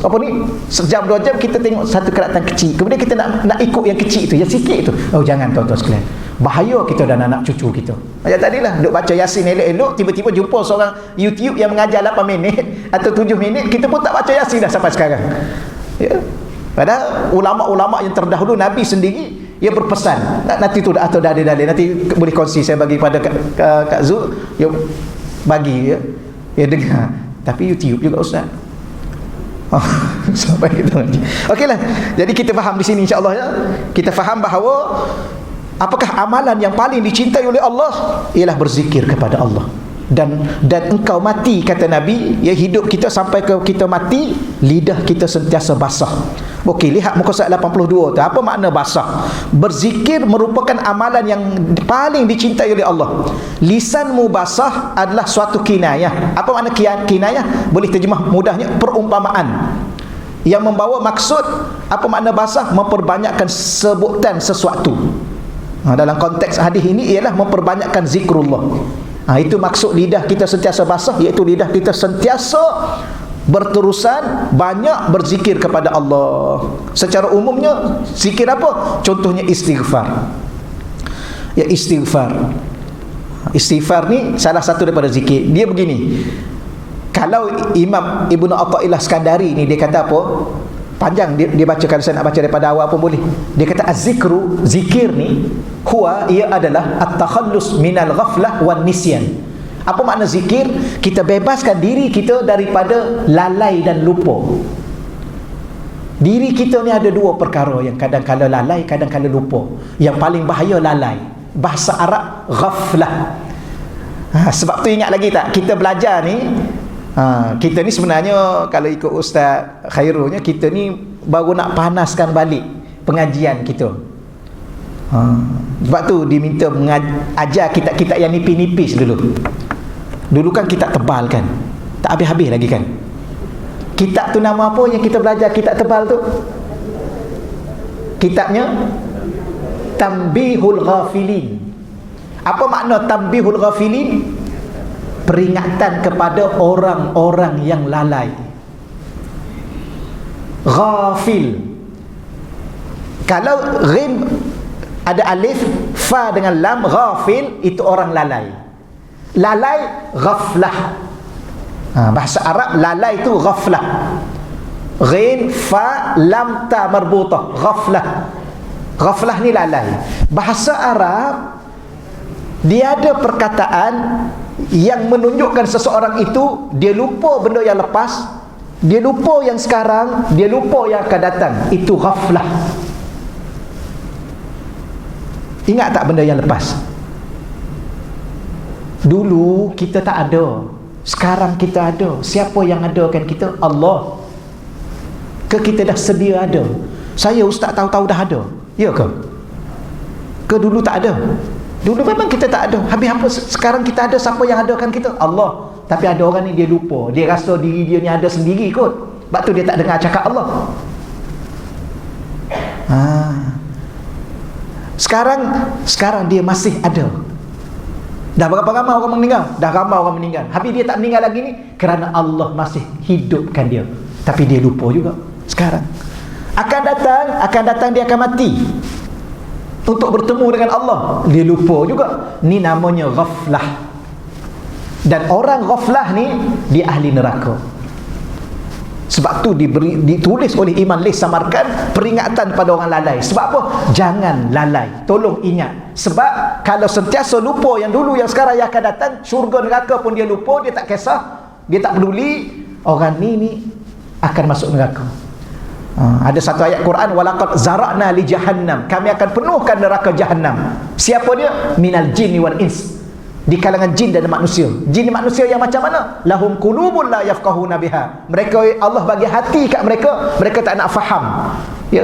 apa ni, sejam 2 jam kita tengok satu keratan kecil, kemudian kita nak ikut yang kecil tu, yang sikit tu. Oh, jangan tuan-tuan sekalian, bahaya kita dan anak cucu kita. Macam tadilah duk baca Yasin elok-elok, tiba-tiba jumpa seorang YouTube yang mengajar 8 minit atau 7 minit, kita pun tak baca Yasin dah sampai sekarang. Ya. Padahal ulama-ulama yang terdahulu, Nabi sendiri ia berpesan. Nanti tu atau dalil-dalil nanti boleh kongsi, saya bagi pada Kak Zul, ya bagi ya dengar. Tapi YouTube juga ustaz. Sampai kita ngaji. Okeylah. Jadi kita faham di sini insya-Allah ya. Kita faham bahawa apakah amalan yang paling dicintai oleh Allah ialah berzikir kepada Allah. Dan engkau mati, kata Nabi, ya, hidup kita sampai ke kita mati, lidah kita sentiasa basah. Okey, lihat muka surat 82 tu. Apa makna basah? Berzikir merupakan amalan yang paling dicintai oleh Allah. Lisanmu basah adalah suatu kinayah. Apa makna kinayah? Boleh terjemah mudahnya perumpamaan yang membawa maksud. Apa makna basah? Memperbanyakkan sebutan sesuatu. Dalam konteks hadis ini ialah memperbanyakkan zikrullah. Itu maksud lidah kita sentiasa basah, iaitu lidah kita sentiasa berterusan banyak berzikir kepada Allah. Secara umumnya zikir apa? Contohnya istighfar. Ya, istighfar. Istighfar ni salah satu daripada zikir. Dia begini. Kalau Imam Ibnu Athaillah Skandari ni dia kata apa? Panjang dia bacakan, saya nak baca daripada awal pun boleh. Dia kata az-zikru, zikir ni ia adalah at-takhallus minal ghaflah wan nisyan. Apa makna zikir? Kita bebaskan diri kita daripada lalai dan lupa. Diri kita ni ada dua perkara yang kadang-kala lalai, kadang-kala lupa. Yang paling bahaya lalai. Bahasa Arab ghaflah. Sebab tu ingat lagi tak, kita belajar ni, kita ni sebenarnya kalau ikut Ustaz Khairulnya, kita ni baru nak panaskan balik pengajian kita. Sebab tu diminta ajar kitab-kitab yang nipis-nipis dulu. Dulu kan kitab tebal kan, tak habis-habis lagi kan. Kitab tu nama apa yang kita belajar kitab tebal tu? Kitabnya Tanbihul Ghafilin. Apa makna Tanbihul Ghafilin? Peringatan kepada orang-orang yang lalai. Ghafil. Kalau ghim ada alif, fa dengan lam, ghafil itu orang lalai. Lalai ghaflah. Bahasa Arab lalai itu ghaflah. Ghin, fa, lam, ta marbutah, ghaflah. Ghaflah ni lalai. Bahasa Arab dia ada perkataan yang menunjukkan seseorang itu dia lupa benda yang lepas, dia lupa yang sekarang, dia lupa yang akan datang. Itu ghaflah. Ingat tak benda yang lepas? Dulu kita tak ada, sekarang kita ada. Siapa yang adakan kita? Allah. Ke kita dah sedia ada? Saya ustaz tahu-tahu dah ada, ya ke? Ke dulu tak ada? Dulu memang kita tak ada. Habis apa sekarang kita ada? Siapa yang adakan kita? Allah. Tapi ada orang ni dia lupa, dia rasa diri dia ni ada sendiri kot. Sebab tu dia tak dengar cakap Allah. Sekarang dia masih ada. Dah berapa ramai orang meninggal? Dah ramai orang meninggal. Habis dia tak meninggal lagi ni kerana Allah masih hidupkan dia. Tapi dia lupa juga. Sekarang akan datang dia akan mati untuk bertemu dengan Allah. Dia lupa juga. Ni namanya ghaflah. Dan orang ghaflah ni dia ahli neraka. Sebab tu ditulis oleh Imam Lis Samarkand peringatan pada orang lalai. Sebab apa? Jangan lalai. Tolong ingat. Sebab kalau sentiasa lupa yang dulu, yang sekarang, yang akan datang, syurga neraka pun dia lupa, dia tak kisah, dia tak peduli, orang ni akan masuk neraka. Ada satu ayat Quran, walaqad zara'na li jahannam, kami akan penuhkan neraka jahannam. Siapa dia? Minal jinni wal ins, di kalangan jin dan manusia. Jin dan manusia yang macam mana? Lahum qulubun la yafqahuna biha, mereka Allah bagi hati kat mereka, mereka tak nak faham, ya,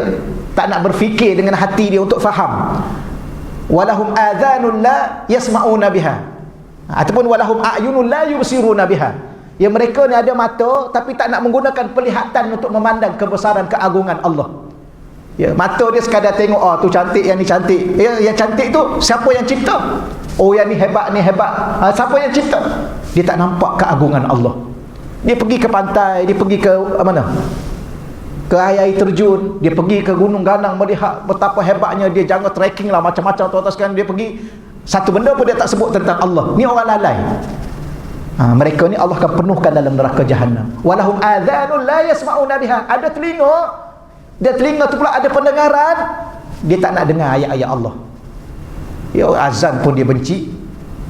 tak nak berfikir dengan hati dia untuk faham. Walahum adhanun la yasma'una biha, ataupun walahum a'yunun la yubsiruna biha, ya, mereka ni ada mata tapi tak nak menggunakan penglihatan untuk memandang kebesaran keagungan Allah. Ya, mata dia sekadar tengok, oh tu cantik, yang ni cantik. Ya, yang cantik tu siapa yang cipta? Oh yang ni hebat, ni hebat. Siapa yang cipta? Dia tak nampak keagungan Allah. Dia pergi ke pantai, dia pergi ke mana? Ke air terjun, dia pergi ke gunung ganang melihat betapa hebatnya dia, jangan trekking lah macam-macam tu atas kan, dia pergi, satu benda pun dia tak sebut tentang Allah. Ni orang lalai. Mereka ni Allah akan penuhkan dalam neraka jahannam. Walahum adhanun la yasma'una biha, ada telinga, dia telinga tu pula ada pendengaran, dia tak nak dengar ayat-ayat Allah. Ya, azan pun dia benci.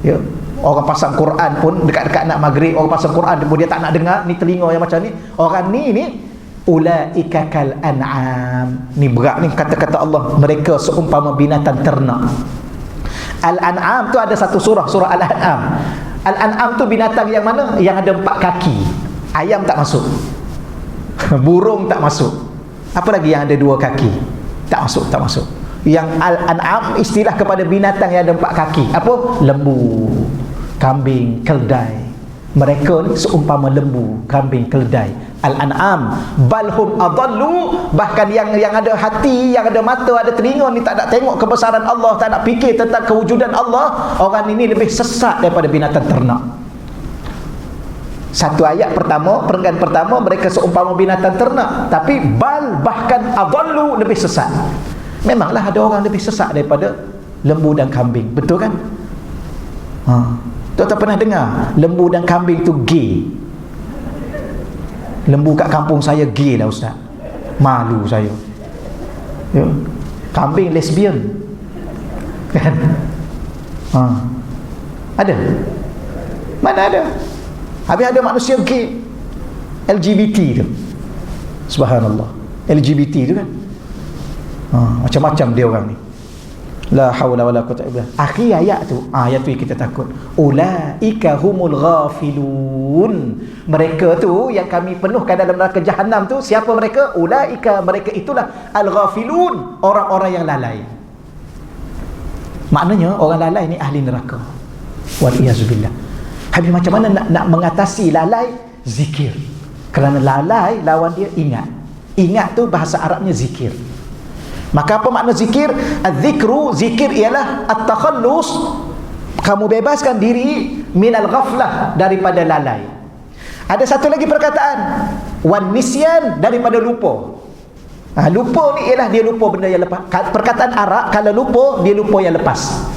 Ya, orang pasang Quran pun dekat-dekat nak maghrib, orang pasang Quran pun dia tak nak dengar. Ni telinga yang macam ni. Orang ni ulaika kal an'am. Ni berat ni kata-kata Allah, mereka seumpama binatang ternak. Al-an'am tu ada satu surah Al-An'am. Al-an'am tu binatang yang mana? Yang ada 4 kaki. Ayam tak masuk. Burung tak masuk. Apa lagi yang ada 2 kaki? Tak masuk. Yang al-an'am istilah kepada binatang yang ada 4 kaki. Apa? Lembu, kambing, keldai. Mereka ni seumpama lembu, kambing, keldai. Al-an'am balhum adallu, bahkan yang ada hati, yang ada mata, ada telinga ni tak nak tengok kebesaran Allah, tak nak fikir tentang kewujudan Allah, orang ini lebih sesat daripada binatang ternak. Satu ayat pertama, perenggan pertama, mereka seumpama binatang ternak, tapi bahkan adallu, lebih sesat. Memanglah ada orang lebih sesat daripada lembu dan kambing, betul kan? Tuan-tuan pernah dengar lembu dan kambing tu gay? Lembu kat kampung saya gay lah ustaz. Malu saya. Ya. Kambing lesbian. Kan? Ada? Mana ada? Habis ada manusia gay. LGBT tu. Subhanallah. LGBT tu kan. Macam-macam dia orang ni. La haula wala quwwata illa billah. Akhir ayat tu, ayat tu kita takut. Ulaika humul ghafilun. Mereka tu yang kami penuhkan dalam neraka jahanam tu, siapa mereka? Ulaika, mereka itulah al-ghafilun, orang-orang yang lalai. Maknanya orang lalai ni ahli neraka. Wal iyazubillah. Habis macam mana nak mengatasi lalai? Zikir. Kerana lalai lawan dia ingat. Ingat tu bahasa Arabnya zikir. Maka apa makna zikir? Az-zikru, zikir ialah at-takhallus, kamu bebaskan diri minal ghaflah, daripada lalai. Ada satu lagi perkataan, wan nisyan, daripada lupa. Lupa ni ialah dia lupa benda yang lepas. Perkataan Arab, kalau lupa, dia lupa yang lepas.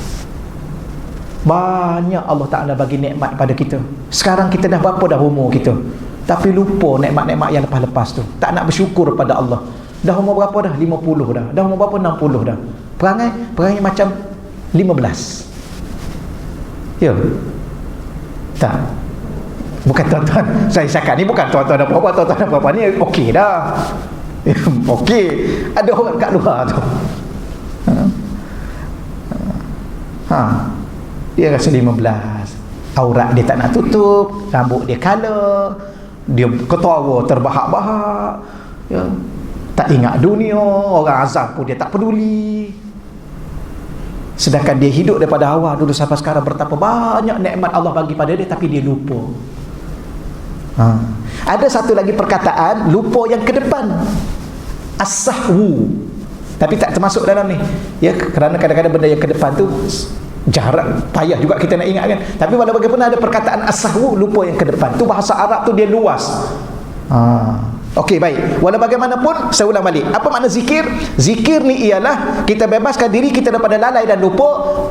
Banyak Allah Ta'ala bagi nikmat pada kita. Sekarang kita dah berapa dah umur kita, tapi lupa nikmat-nikmat yang lepas-lepas tu. Tak nak bersyukur pada Allah. Dah umur berapa dah? 50 dah. Dah umur berapa? 60 dah. Perangai macam 15. Ya. Tak. Bukan tuan-tuan, saya cakap ni bukan tuan-tuan dah berapa, tuan-tuan dah berapa ni okey dah. Okey. Ada orang kat luar tu. Dia rasa 15. Aurat dia tak nak tutup, rambut dia color, dia ketawa terbahak-bahak. Ya. Tak ingat dunia, orang azab pun dia tak peduli. Sedangkan dia hidup daripada awal dulu sampai sekarang, betapa banyak nikmat Allah bagi pada dia, tapi dia lupa. Ada satu lagi perkataan, lupa yang ke depan, as-sahwu, tapi tak termasuk dalam ni. Ya, kerana kadang-kadang benda yang ke depan tu jarang, payah juga kita nak ingat kan. Tapi walau bagaimana ada perkataan as-sahwu, lupa yang ke depan. Tu bahasa Arab tu dia luas. Okey, baik. Walau bagaimanapun, saya ulang balik. Apa makna zikir? Zikir ni ialah kita bebaskan diri kita daripada lalai dan lupa,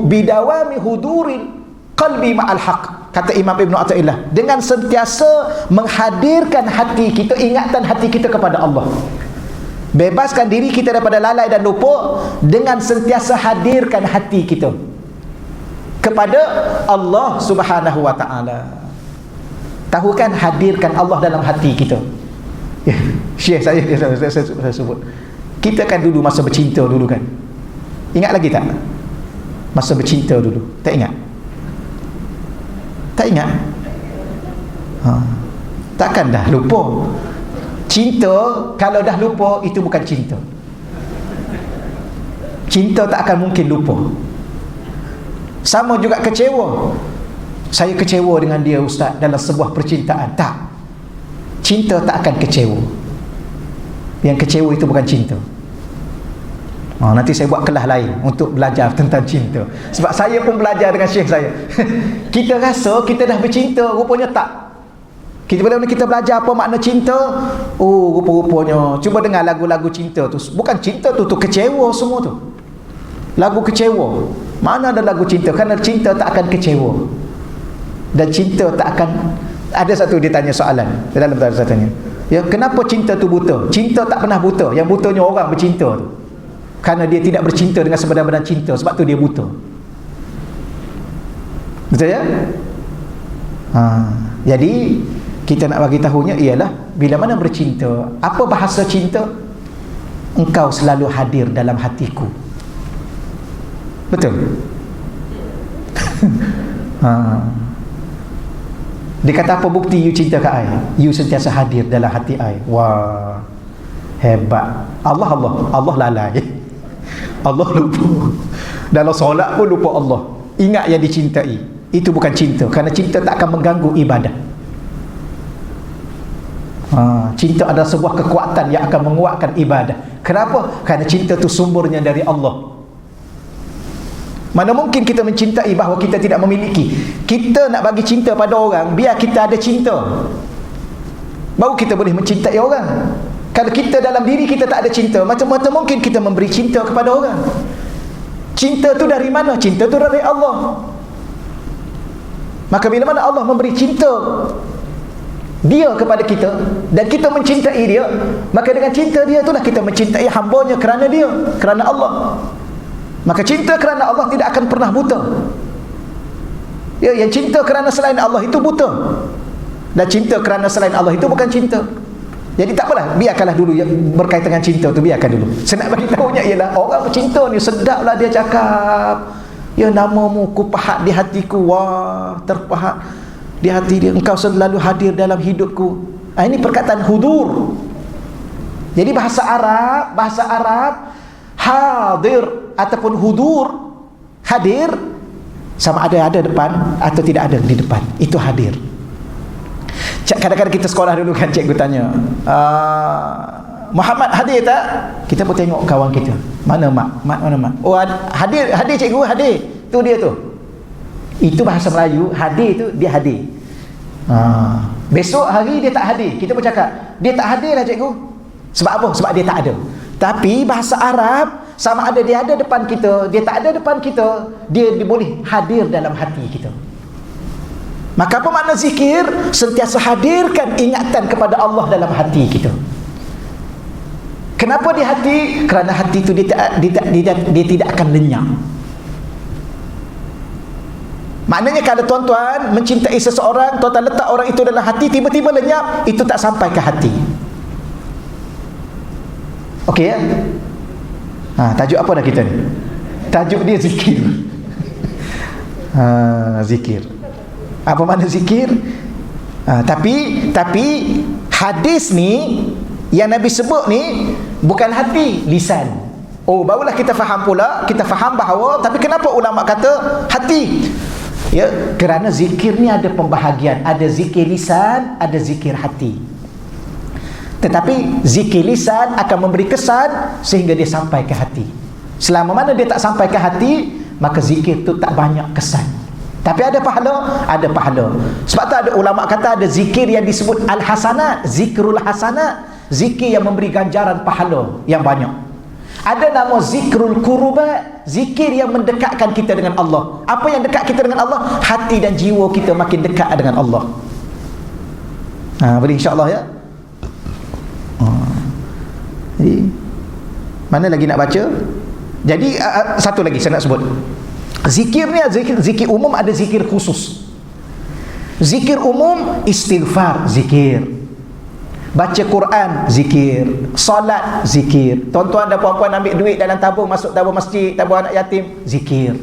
bidawami huduril qalbi ma'al haq. Kata Imam Ibn Athaillah, dengan sentiasa menghadirkan hati kita, ingatan hati kita kepada Allah. Bebaskan diri kita daripada lalai dan lupa dengan sentiasa hadirkan hati kita kepada Allah Subhanahu wa ta'ala. Tahu kan, hadirkan Allah dalam hati kita. Syekh saya sebut, kita kan dulu masa bercinta dulu kan, ingat lagi tak? Masa bercinta dulu, tak ingat? Tak ingat? Takkan dah lupa. Cinta kalau dah lupa, itu bukan cinta. Cinta tak akan mungkin lupa. Sama juga kecewa. Saya kecewa dengan dia ustaz dalam sebuah percintaan. Tak. Cinta tak akan kecewa. Yang kecewa itu bukan cinta. Nanti saya buat kelas lain untuk belajar tentang cinta. Sebab saya pun belajar dengan syekh saya. Kita rasa kita dah bercinta, rupanya tak. Bila kita belajar apa makna cinta, rupa-rupanya, cuba dengar lagu-lagu cinta tu, bukan cinta tu kecewa semua tu. Lagu kecewa. Mana ada lagu cinta? Kerana cinta tak akan kecewa. Dan cinta tak akan. Ada satu dia tanya soalan dalam saya tanya, ya, kenapa cinta tu buta? Cinta tak pernah buta. Yang butanya orang bercinta tu, kerana dia tidak bercinta dengan sebenar-benar cinta, sebab tu dia buta. Betul ya? Jadi kita nak bagi tahunya ialah bila mana bercinta, apa bahasa cinta? Engkau selalu hadir dalam hatiku. Betul? Dia kata apa bukti you cinta ke I? You sentiasa hadir dalam hati I. Wah, hebat. Allah lalai. Allah lupa. Dalam solat pun lupa Allah. Ingat yang dicintai. Itu bukan cinta, kerana cinta tak akan mengganggu ibadah. Cinta adalah sebuah kekuatan yang akan menguatkan ibadah. Kenapa? Kerana cinta itu sumbernya dari Allah. Mana mungkin kita mencintai bahawa kita tidak memiliki. Kita nak bagi cinta pada orang, biar kita ada cinta, baru kita boleh mencintai orang. Kalau kita dalam diri kita tak ada cinta, macam mana mungkin kita memberi cinta kepada orang? Cinta tu dari mana? Cinta tu dari Allah. Maka bila mana Allah memberi cinta Dia kepada kita dan kita mencintai Dia, maka dengan cinta Dia itulah kita mencintai hamba-Nya kerana Dia, kerana Allah. Maka cinta kerana Allah tidak akan pernah buta. Ya, yang cinta kerana selain Allah itu buta. Dan cinta kerana selain Allah itu bukan cinta. Jadi tak apalah, biarkanlah dulu yang berkaitan dengan cinta tu, biarkan dulu. Saya nak bagi tahunya ialah orang bercinta ni sedaplah dia cakap. Ya, namamu ku pahat di hatiku. Wah, terpahat di hati dia. Engkau selalu hadir dalam hidupku. Ini perkataan hudur. Jadi bahasa Arab hadir ataupun hudur, hadir sama ada depan atau tidak ada di depan, itu hadir. Kadang-kadang kita sekolah dulu kan, cikgu tanya, Muhammad hadir tak? Kita pun tengok kawan kita, mana mak? Mana mak? Oh, hadir cikgu, hadir. Tu dia tu. Itu bahasa Melayu, hadir tu dia hadir. Besok hari dia tak hadir, kita pun cakap dia tak hadir lah cikgu. Sebab apa? Sebab dia tak ada. Tapi bahasa Arab, sama ada dia ada depan kita, dia tak ada depan kita, dia boleh hadir dalam hati kita. Maka apa makna zikir? Sentiasa hadirkan ingatan kepada Allah dalam hati kita. Kenapa di hati? Kerana hati itu dia tidak akan lenyap. Maknanya kalau tuan-tuan mencintai seseorang, tuan-tuan letak orang itu dalam hati, tiba-tiba lenyap, itu tak sampai ke hati. Okey ya? Tajuk apa dah kita ni? Tajuk dia zikir. Zikir. Apa makna zikir? Tapi hadis ni yang Nabi sebut ni bukan hati, lisan. Oh, barulah kita faham pula, kita faham bahawa, tapi kenapa ulama kata hati? Ya, kerana zikir ni ada pembahagian, ada zikir lisan, ada zikir hati. Tetapi zikir lisan akan memberi kesan sehingga dia sampai ke hati. Selama mana dia tak sampai ke hati, maka zikir tu tak banyak kesan. Tapi ada pahala, ada pahala. Sebab tu ada ulama kata ada zikir yang disebut al-hasanat, zikrul hasanat, zikir yang memberi ganjaran pahala yang banyak. Ada nama zikrul kurubat, zikir yang mendekatkan kita dengan Allah. Apa yang dekat kita dengan Allah? Hati dan jiwa kita makin dekat dengan Allah. Boleh insya-Allah ya. Jadi mana lagi nak baca? Jadi satu lagi saya nak sebut. Zikir ni zikir umum, ada zikir khusus. Zikir umum istighfar, zikir. Baca Quran, zikir. Solat, zikir. Tuan-tuan dan puan-puan ambil duit dalam tabung, masuk tabung masjid, tabung anak yatim, zikir.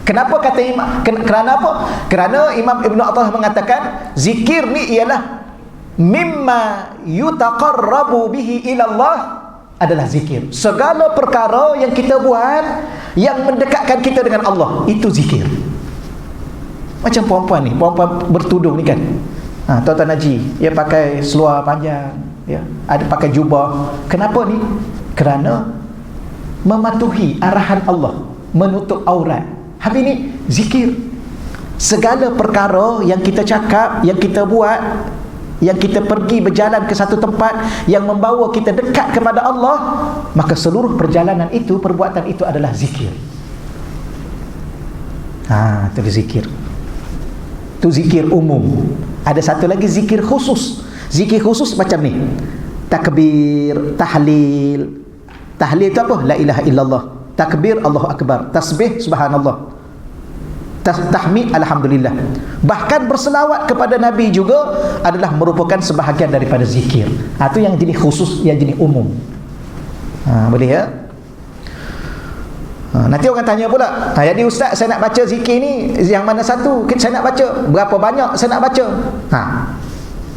Kenapa kata imam? Kerana apa? Kerana Imam Ibn Athah mengatakan zikir ni ialah mimma yutaqarrabu bihi ila Allah, adalah zikir. Segala perkara yang kita buat yang mendekatkan kita dengan Allah, itu zikir. Macam perempuan ni, perempuan bertudung ni kan, tuan-tuan haji, dia pakai seluar panjang, ya, ada pakai jubah. Kenapa ni? Kerana mematuhi arahan Allah, menutup aurat. Habis ni zikir. Segala perkara yang kita cakap, yang kita buat, yang kita pergi berjalan ke satu tempat yang membawa kita dekat kepada Allah, maka seluruh perjalanan itu, perbuatan itu adalah zikir. Itu zikir. Itu zikir umum. Ada satu lagi zikir khusus. Zikir khusus macam ni: takbir, tahlil. Tahlil itu apa? La ilaha illallah. Takbir, Allahu akbar. Tasbih, subhanallah. tahmid alhamdulillah. Bahkan berselawat kepada Nabi juga adalah merupakan sebahagian daripada zikir. Itu yang jenis khusus, yang jenis umum. Boleh ya? Nanti orang tanya pula, jadi ustaz saya nak baca zikir ni yang mana satu saya nak baca, berapa banyak saya nak baca,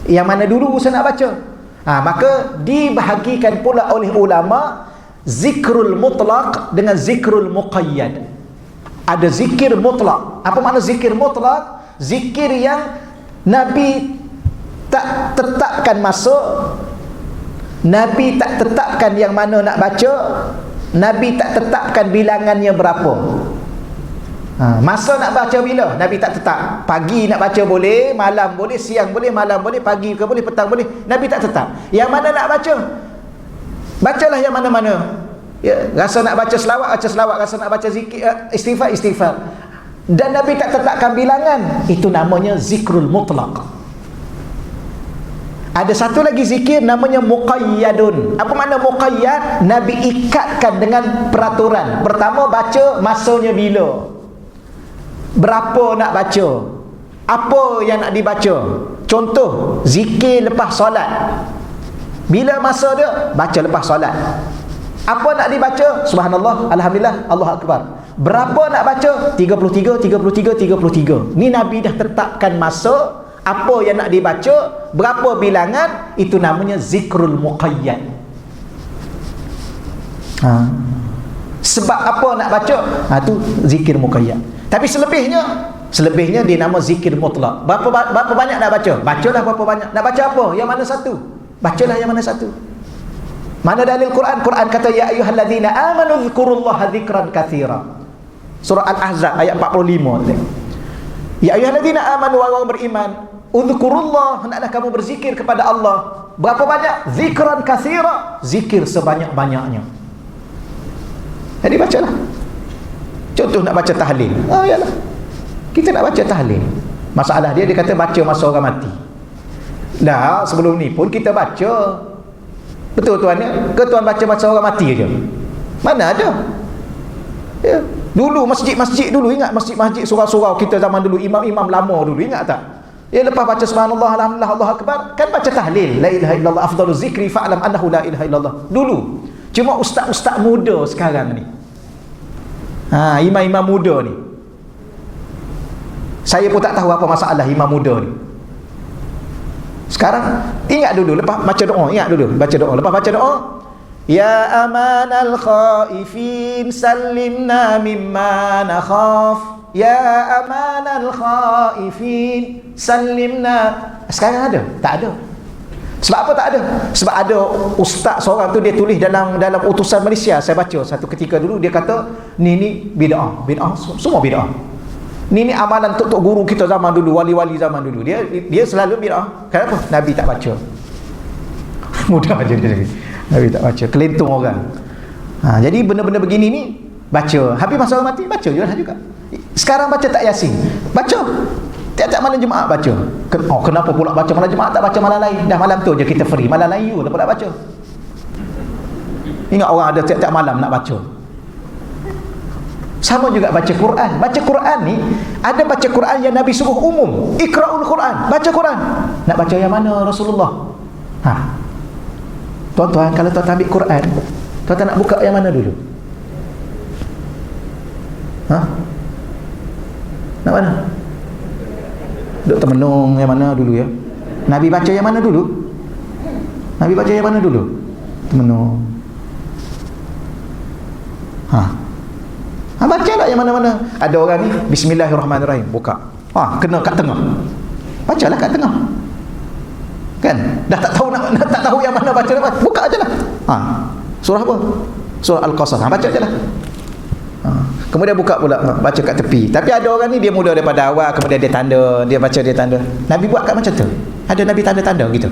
yang mana dulu saya nak baca. Maka dibahagikan pula oleh ulama zikrul mutlaq dengan zikrul muqayyad. Ada zikir mutlak. Apa makna zikir mutlak? Zikir yang Nabi tak tetapkan masa, Nabi tak tetapkan yang mana nak baca, Nabi tak tetapkan bilangannya berapa. Masa nak baca bila? Nabi tak tetap. Pagi nak baca boleh, malam boleh, siang boleh, malam boleh, pagi ke boleh, petang boleh. Nabi tak tetap. Yang mana nak baca? Bacalah yang mana-mana. Ya, rasa nak baca selawat, baca selawat. Rasa nak baca zikir, istighfar, istighfar. Dan Nabi tak tetapkan bilangan. Itu namanya zikrul mutlaq. Ada satu lagi zikir namanya muqayyadun. Apa makna muqayyad? Nabi ikatkan dengan peraturan. Pertama, baca masanya bila, berapa nak baca, apa yang nak dibaca. Contoh, zikir lepas solat, bila masa dia? Baca lepas solat. Apa nak dibaca? Subhanallah, alhamdulillah, Allahu akbar. Berapa nak baca? 33, 33, 33. Ni Nabi dah tetapkan masa, apa yang nak dibaca, berapa bilangan. Itu namanya zikrul muqayyad. Sebab apa nak baca? Itu zikir muqayyad. Tapi selebihnya dia nama zikir mutlak. Berapa banyak nak baca? Bacalah berapa banyak. Nak baca apa? Yang mana satu? Bacalah yang mana satu. Mana dalil Quran? Quran kata ya ayyuhallazina amanu dzkurullaha dzikran katsira. Surah Al-Ahzab ayat 45. Ya ayyuhallazina amanu, wa beriman, udzkurullah, hendaklah kamu berzikir kepada Allah. Berapa banyak? Dzikran katsira, zikir sebanyak-banyaknya. Jadi bacalah. Contoh nak baca tahlil. Yalah. Kita nak baca tahlil. Masalah dia kata baca masa orang mati. Dah sebelum ni pun kita baca. Betul tuan ya? Ke tuan baca masa orang mati aja? Mana ada? Ya. Dulu masjid-masjid dulu, ingat masjid-masjid surau-surau kita zaman dulu, imam-imam lama dulu, ingat tak? Ya, lepas baca subhanallah, alhamdulillah, Allahu akbar, kan baca tahlil, la ilaha illallah afdaluz zikri fa'lam annahu la ilaha illallah. Dulu. Cuma ustaz-ustaz muda sekarang ni. Imam-imam muda ni. Saya pun tak tahu apa masalah imam muda ni. Sekarang ingat dulu lepas baca doa, ingat dulu baca doa. Lepas baca doa, ya amanal khaifin sallimna mimma nakhaf. Ya amanal khaifin sallimna. Sekarang ada? Tak ada. Sebab apa tak ada? Sebab ada ustaz seorang tu dia tulis dalam utusan Malaysia. Saya baca satu ketika dulu, dia kata ni bid'ah, semua bid'ah. Ni amalan tok guru kita zaman dulu, wali-wali zaman dulu. Dia selalu bid'ah. Kenapa? Nabi tak baca. Mudah aja dia lagi. Nabi tak baca, kelentung orang. Jadi benda-benda begini ni baca. Habis masa orang mati baca je lah juga. Sekarang baca tak Yasin. Baca. Tiap-tiap malam Jumaat baca. Kenapa pula baca malam Jumaat, tak baca malam lain? Dah malam tu je kita free. Malam lain you tak pula baca. Ingat orang ada tiap-tiap malam nak baca. Sama juga baca Quran. Baca Quran ni, ada baca Quran yang Nabi suruh umum. Iqra'ul Quran, baca Quran. Nak baca yang mana Rasulullah? Tuan-tuan, kalau tuan ambil Quran, tuan nak buka yang mana dulu? Nak mana? Duk termenung yang mana dulu ya? Nabi baca yang mana dulu? Nabi baca yang mana dulu? Termenung. Bacalah yang mana-mana. Ada orang ni bismillahirrahmanirrahim, buka. Kena kat tengah. Bacalah kat tengah. Kan? Dah tak tahu yang mana baca lepas. Buka ajalah. Surah apa? Surah Al-Qasas. Baca ajalah. Kemudian buka pula, baca kat tepi. Tapi ada orang ni dia mula daripada awal, kemudian dia tanda, dia baca dia tanda. Nabi buat kat macam tu. Ada Nabi tanda-tanda gitu.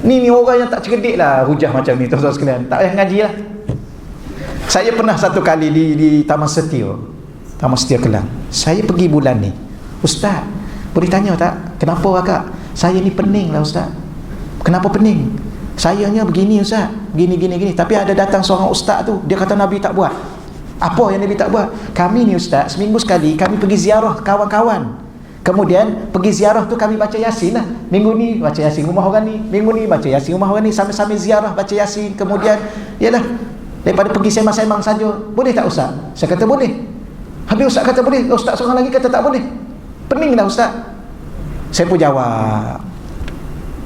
Ni orang yang tak cerdik lah hujah macam ni, tuan-tuan sekalian. Tak payah ngaji lah. Saya pernah satu kali di Taman Setia Kelang. Saya pergi bulan ni. Ustaz, boleh tanya tak, kenapa akak? Saya ni pening lah ustaz. Kenapa pening? Sayanya begini ustaz, begini. Tapi ada datang seorang ustaz tu, dia kata Nabi tak buat. Apa yang Nabi tak buat? Kami ni ustaz, seminggu sekali kami pergi ziarah kawan-kawan. Kemudian pergi ziarah tu kami baca Yasin lah. Minggu ni baca Yasin rumah orang ni, minggu ni baca Yasin rumah orang ni, sambil-sambil ziarah baca Yasin. Kemudian yalah, daripada pergi sembang-sembang saja. Boleh tak ustaz? Saya kata boleh. Habis ustaz kata boleh, ustaz seorang lagi kata tak boleh. Pening dah ustaz. Saya pun jawab,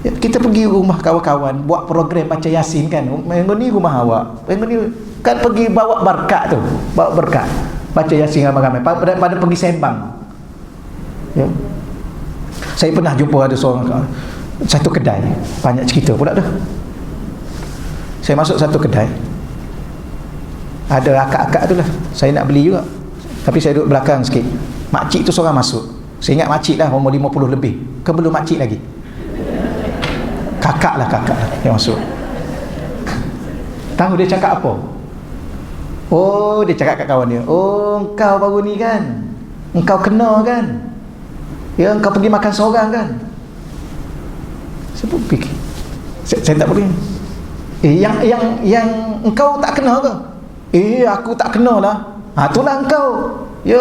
ya, kita pergi rumah kawan-kawan buat program baca Yasin kan. Minggu ni rumah awak, minggu ni kan pergi bawa berkat tu, bawa berkat baca Yasin ramai-ramai pada pergi sembang, ya. Saya pernah jumpa ada seorang satu kedai, banyak cerita pula dah. Saya masuk satu kedai, ada akak-akak tu lah, saya nak beli juga, tapi saya duduk belakang sikit. Makcik tu seorang masuk, saya ingat makcik lah, umur 50 lebih ke, belum makcik lagi, kakak lah yang masuk. Tahu dia cakap apa? Oh, dia cakap kat kawan dia, oh engkau baru ni kan, engkau kena kan, ya engkau pergi makan seorang kan. Saya pun fikir, saya tak boleh. Yang engkau tak kena ke? Aku tak kena lah. Itulah engkau, ya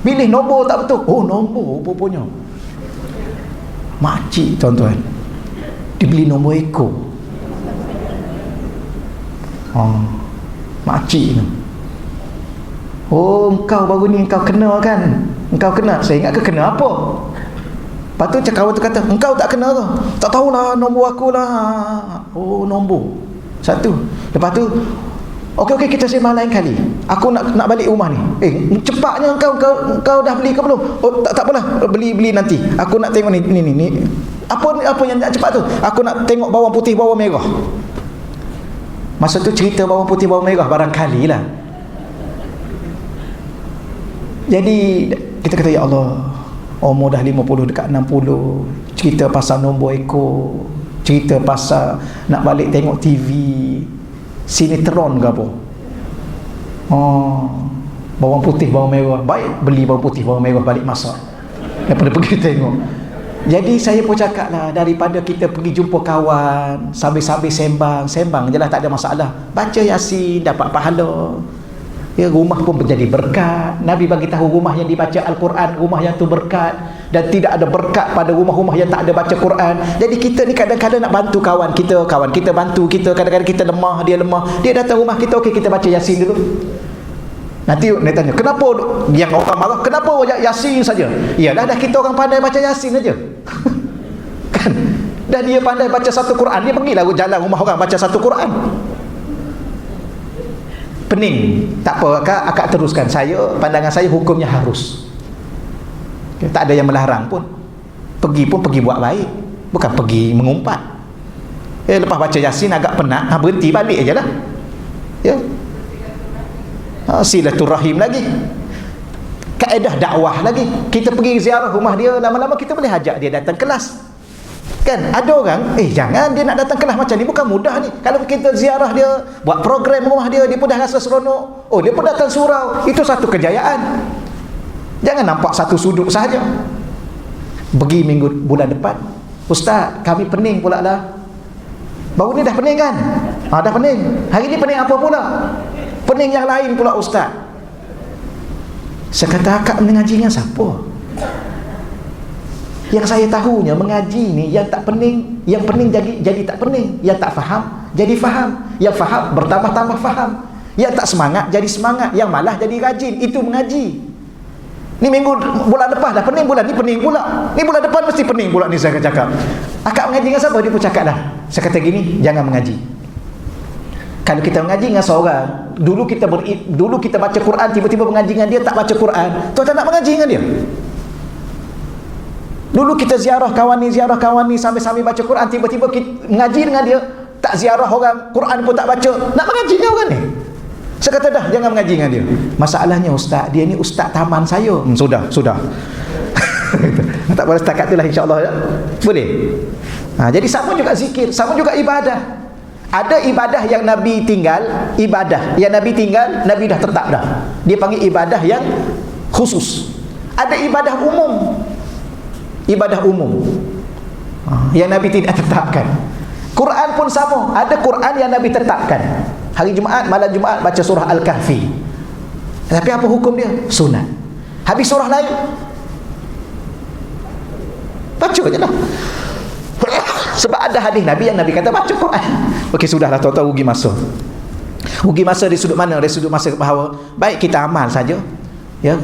pilih nombor tak betul. Oh, nombor rupanya makcik tuan-tuan, dibeli nombor ekor. Makcik tu, oh engkau baru ni engkau kena kan, engkau kena. Saya ingat ke kena apa? Lepas tu kawan tu kata, engkau tak kena ke? Tak tahulah, nombor aku lah. Oh, nombor satu. Lepas tu, okey kita sembang lain kali, aku nak balik rumah ni. Cepatnya engkau dah beli ke belum? Oh tak apalah, beli nanti, aku nak tengok ni. Apa yang nak cepat tu? Aku nak tengok bawang putih bawang merah. Masa tu cerita bawang putih bawang merah barangkali lah. Jadi kita kata, ya Allah, umur dah 50 dekat 60, cerita pasal nombor ekor, cerita pasal nak balik tengok TV, sinetron ke apa. Bawang putih bawang merah, baik beli bawang putih bawang merah balik masak daripada pergi tengok. Jadi saya pun cakap lah, daripada kita pergi jumpa kawan, sambil-sambil sembang je lah, tak ada masalah. Baca Yasin, dapat pahala, ya, rumah pun menjadi berkat. Nabi bagi tahu rumah yang dibaca Al-Quran, rumah yang tu berkat. Dan tidak ada berkat pada rumah-rumah yang tak ada baca Quran. Jadi kita ni kadang-kadang nak bantu kawan kita bantu kita. Kadang-kadang kita lemah, dia datang rumah kita, okey kita baca Yasin dulu. Nanti dia tanya, kenapa yang orang marah, kenapa Yasin saja? Iyalah, dah kita orang pandai baca Yasin saja. Kan? Dah dia pandai baca satu Quran, dia pergilah jalan rumah orang baca satu Quran. Pening. Tak apa, akak teruskan. Pandangan saya hukumnya harus. Tak ada yang melarang pun. Pergi buat baik, bukan pergi mengumpat. Lepas baca Yasin agak penat, berhenti balik je lah, ya. Silaturahim lagi, kaedah dakwah lagi. Kita pergi ziarah rumah dia, lama-lama kita boleh ajak dia datang kelas. Kan ada orang, jangan dia nak datang kelas macam ni, bukan mudah ni. Kalau kita ziarah dia, buat program rumah dia, dia pun dah rasa seronok. Oh, dia pun datang surau, itu satu kejayaan. Jangan nampak satu sudut sahaja. Pergi bulan depan, ustaz kami pening pula lah. Baru ni dah pening kan? Dah pening. Hari ni pening apa pula? Pening yang lain pula ustaz. Saya kata, akak mengaji dengan siapa? Yang saya tahunya mengaji ni, yang tak pening, yang pening jadi tak pening, yang tak faham jadi faham, yang faham bertambah-tambah faham, yang tak semangat jadi semangat, yang malah jadi rajin. Itu mengaji. Ni bulan lepas dah pening, bulan ni pening pula, ni bulan depan mesti pening pula ni. Saya cakap, akak mengaji dengan siapa? Dia pun cakap dah. Saya kata gini, jangan mengaji. Kalau kita mengaji dengan seorang, dulu kita baca Quran, tiba-tiba mengaji dengan dia tak baca Quran, tuan tak nak mengaji dengan dia. Dulu kita ziarah kawan ni sambil-sambil baca Quran, tiba-tiba kita mengaji dengan dia, tak ziarah orang, Quran pun tak baca, nak mengaji dengan orang ni. Saya kata dah, jangan mengaji dengan dia. Masalahnya ustaz, dia ni ustaz taman saya. Sudah tak boleh setakat itulah, insyaAllah ya? Boleh. Jadi sama juga zikir, sama juga ibadah. Ada ibadah yang Nabi tinggal, Nabi dah tetap dah. Dia panggil ibadah yang khusus. Ada ibadah umum, yang Nabi tidak tetapkan. Quran pun sama, ada Quran yang Nabi tetapkan, Hari Jumaat, malam Jumaat baca surah Al-Kahfi. Tapi apa hukum dia? Sunat. Habis surah lain, baca je lah. Sebab ada hadis Nabi yang Nabi kata baca Quran. Okey, sudahlah, tuan-tuan, rugi masa. Rugi masa di sudut mana? Dari sudut masa bahawa baik kita amal saja, ya,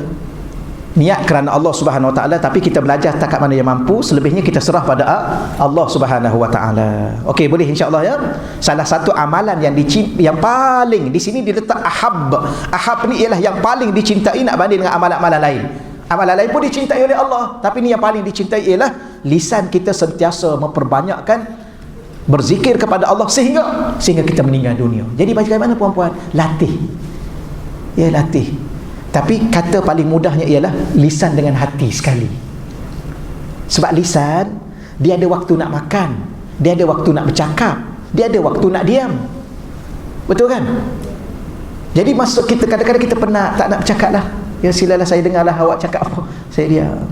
niat kerana Allah Subhanahu Wa Taala, tapi kita belajar takat mana yang mampu, selebihnya kita serah pada Allah Subhanahu Wa Taala. Okey, boleh insya-Allah, ya. Salah satu amalan yang paling di sini diletak ahab. Ahab ni ialah yang paling dicintai nak banding dengan amalan-amalan lain. Amalan lain pun dicintai oleh Allah, tapi ni yang paling dicintai ialah lisan kita sentiasa memperbanyakkan berzikir kepada Allah sehingga kita meninggal dunia. Jadi bagaimana puan-puan? Latih. Ya, latih. Tapi kata paling mudahnya ialah lisan dengan hati sekali. Sebab lisan, dia ada waktu nak makan, dia ada waktu nak bercakap, dia ada waktu nak diam. Betul kan? Jadi masuk kita, kadang-kadang kita penat, tak nak bercakap lah. Ya, silalah saya dengarlah awak cakap apa, saya diam.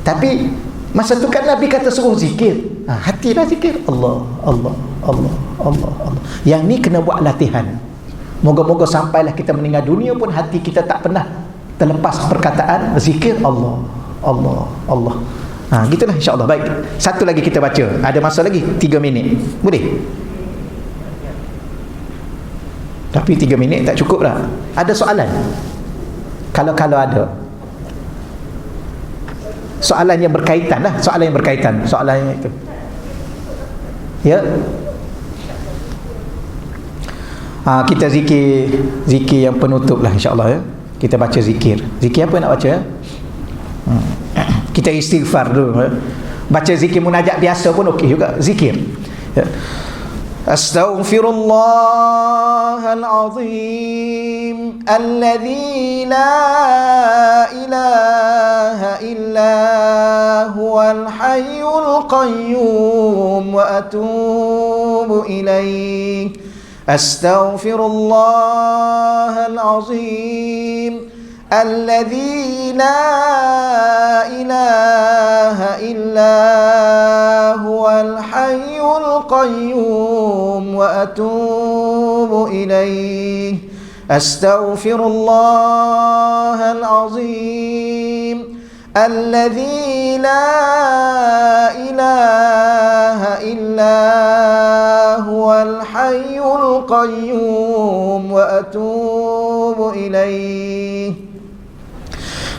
Tapi masa tu kan Nabi kata suruh zikir. Hatilah zikir. Allah, Allah, Allah, Allah, Allah. Yang ni kena buat latihan. Moga-moga sampailah kita meninggal dunia pun hati kita tak pernah terlepas perkataan zikir Allah, Allah, Allah. Gitulah insya-Allah. Baik. Satu lagi kita baca. Ada masa lagi 3 minit. Boleh? Tapi 3 minit tak cukup dah. Ada soalan? Kalau ada. Soalan yang berkaitan lah, soalan yang berkaitan, soalan yang itu. Ya. Kita zikir yang penutup lah insya-Allah, ya. Kita baca zikir. Zikir apa nak baca, ya? Kita istighfar dulu, ya. Baca zikir munajat biasa pun okey juga, zikir, ya. Astaghfirullahal azim alladzi la ilaha illa huwal hayyul qayyum wa atubu ilaih. Astaghfirullahal azim alladzi la ilaha illa huwal hayyul qayyum wa atubu ilaih. Astaghfirullahal azim alladzi la ilaha illa huwal hayyul qayyum wa atubu ilaih.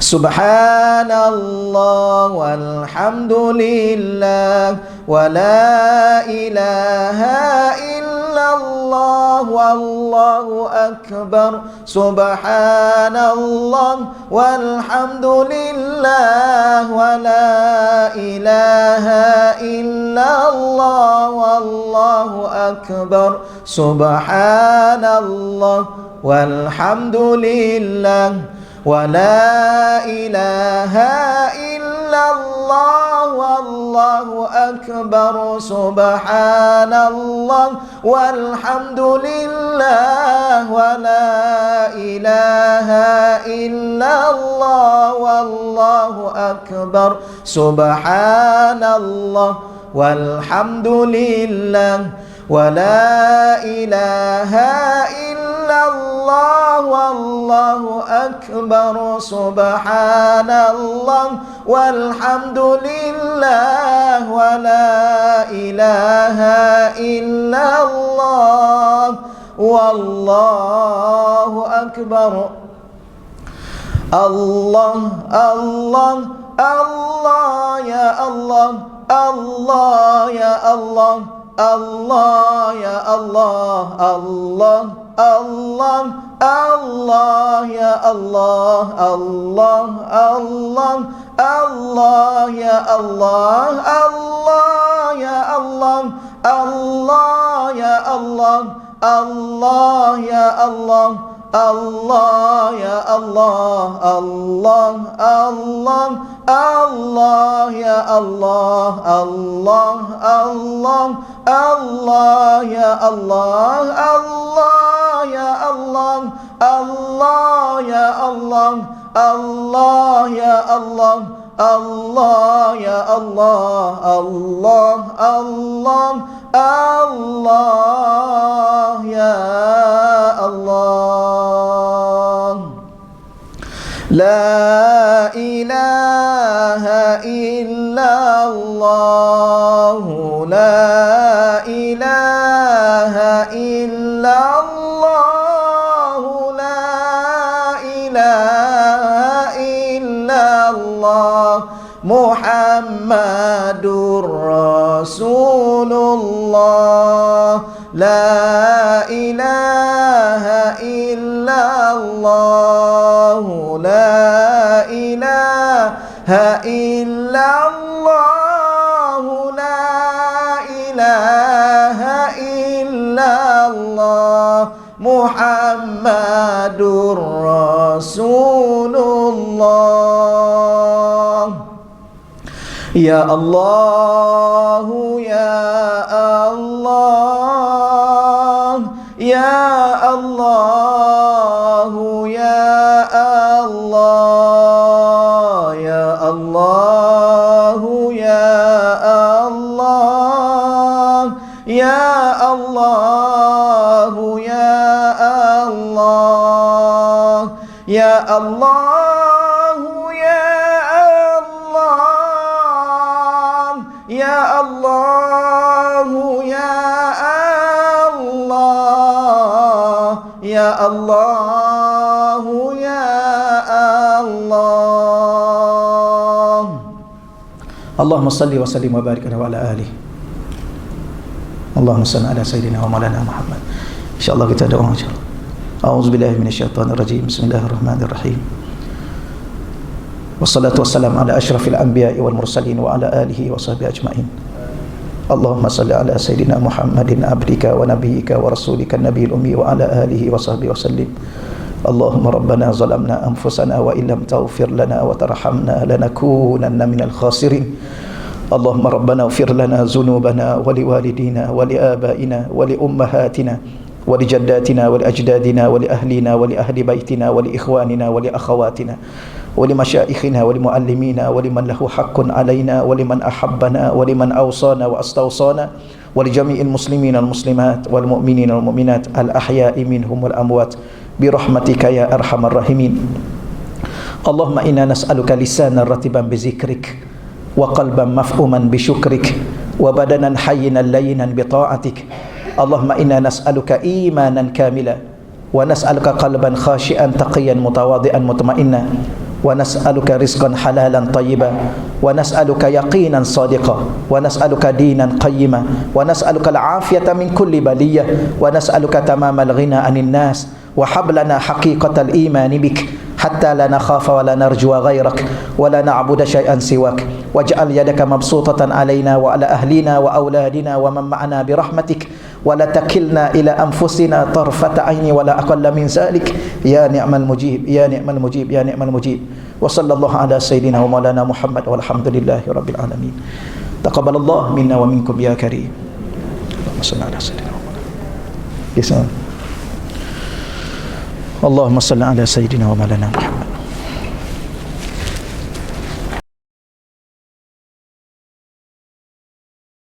Subhanallah walhamdulillah wa la ilaha illallah wallahu akbar. Subhanallah walhamdulillah wa la ilaha illallah wallahu akbar. Subhanallah walhamdulillah wa la ilaha illallah wallahu akbar. Subhanallah walhamdulillah wa la ilaha illallah wallahu akbar. Subhanallah walhamdulillah wa la ilaha illallah wallahu akbar. Subhanallah walhamdulillah wa la ilaha illallah wallahu akbar. Allah, Allah, Allah, ya Allah, Allah, ya Allah, Allah, ya Allah, Allah, Allah, Allah, ya Allah, Allah, Allah, Allah, ya Allah, Allah, ya Allah, Allah, ya Allah, Allah, ya Allah, Allah, ya Allah, Allah, Allah, Allah, ya Allah, Allah, Allah, Allah, ya Allah, Allah, ya Allah, Allah, ya Allah, Allah, ya Allah, Allah ya Allah, Allah Allah Allah ya Allah. La ilaha illallah, la ilaha illallah, la ilaha illallah, Muhammadur Rasulullah. La ilaha illallah, la ilaha illallah, la ilaha illallah, Muhammadur Rasulullah. Ya Allah ya Allah, ya Allah ya Allah, ya Allah ya Allah, ya Allah ya Allah, ya Allah ya Allah, ya Allah ya Allah. Allahumma salli wa sallim wa barik ala alihi. Allahumma salli ala sayyidina wa maulana Muhammad. Insyaallah kita doa insyaallah. A'udzubillahi minasyaitonir rajim. Bismillahirrahmanirrahim. Wassalatu wassalamu ala asyrafil anbiya'i wal mursalin wa ala alihi wa sahbihi ajma'in. Allahumma salli ala sayyidina Muhammadin abdika wa nabiyyika wa rasulika nabiyil ummi wa ala alihi wa sahbihi wa sallim. Allahumma rabbana zalamna anfusana wa illam taghfir lana wa tarhamna lanakunanna minal khasirin. Allahumma rabbana ighfir lana dhunubana wa liwalidina wa liabaina wa liummahatina wa lijaddatina wa liajdadina wa liahlina wa liahli baitina wa liikhwanina wa liakhawatina ولمشائخنا ولمعلمينا ولمن له حق علينا ولمن أحبنا ولمن أوصانا وأستوصانا ولجميع المسلمين والمسلمات والمؤمنين والمؤمنات الأحياء منهم والأموات برحمتك يا أرحم الراحمين. اللهم إنا نسألك لسانا رتبا بذكرك وقلبا مفهوما بشكرك وبدنا حينا لينا بطاعتك. اللهم إنا نسألك إيمانا كاملا ونسألك قلبا خاشئا تقيا متواضعا مطمئنا ونسألك رزقا حلالا طيبا ونسألك يقينا صادقا ونسألك دينا قيما ونسألك العافية من كل بلية ونسألك تمام الغنى عن الناس وحبلنا حقيقة الإيمان بك حتى لا نخاف ولا نرجو غيرك ولا نعبد شيئا سواك واجعل يدك مبسوطة علينا وعلى أهلنا وأولادنا ومن معنا برحمتك ولا تكلنا إلى أنفسنا طرفة عين ولا أقل من ذلك يا نعم المجيب يا نعم المجيب يا نعم المجيب. وصلى الله على سيدنا ومولانا محمد والحمد لله رب العالمين. تقبل الله منا ومنكم يا كريم. اللهم صل على سيدنا محمد. اللهم صل على سيدنا ومولانا محمد.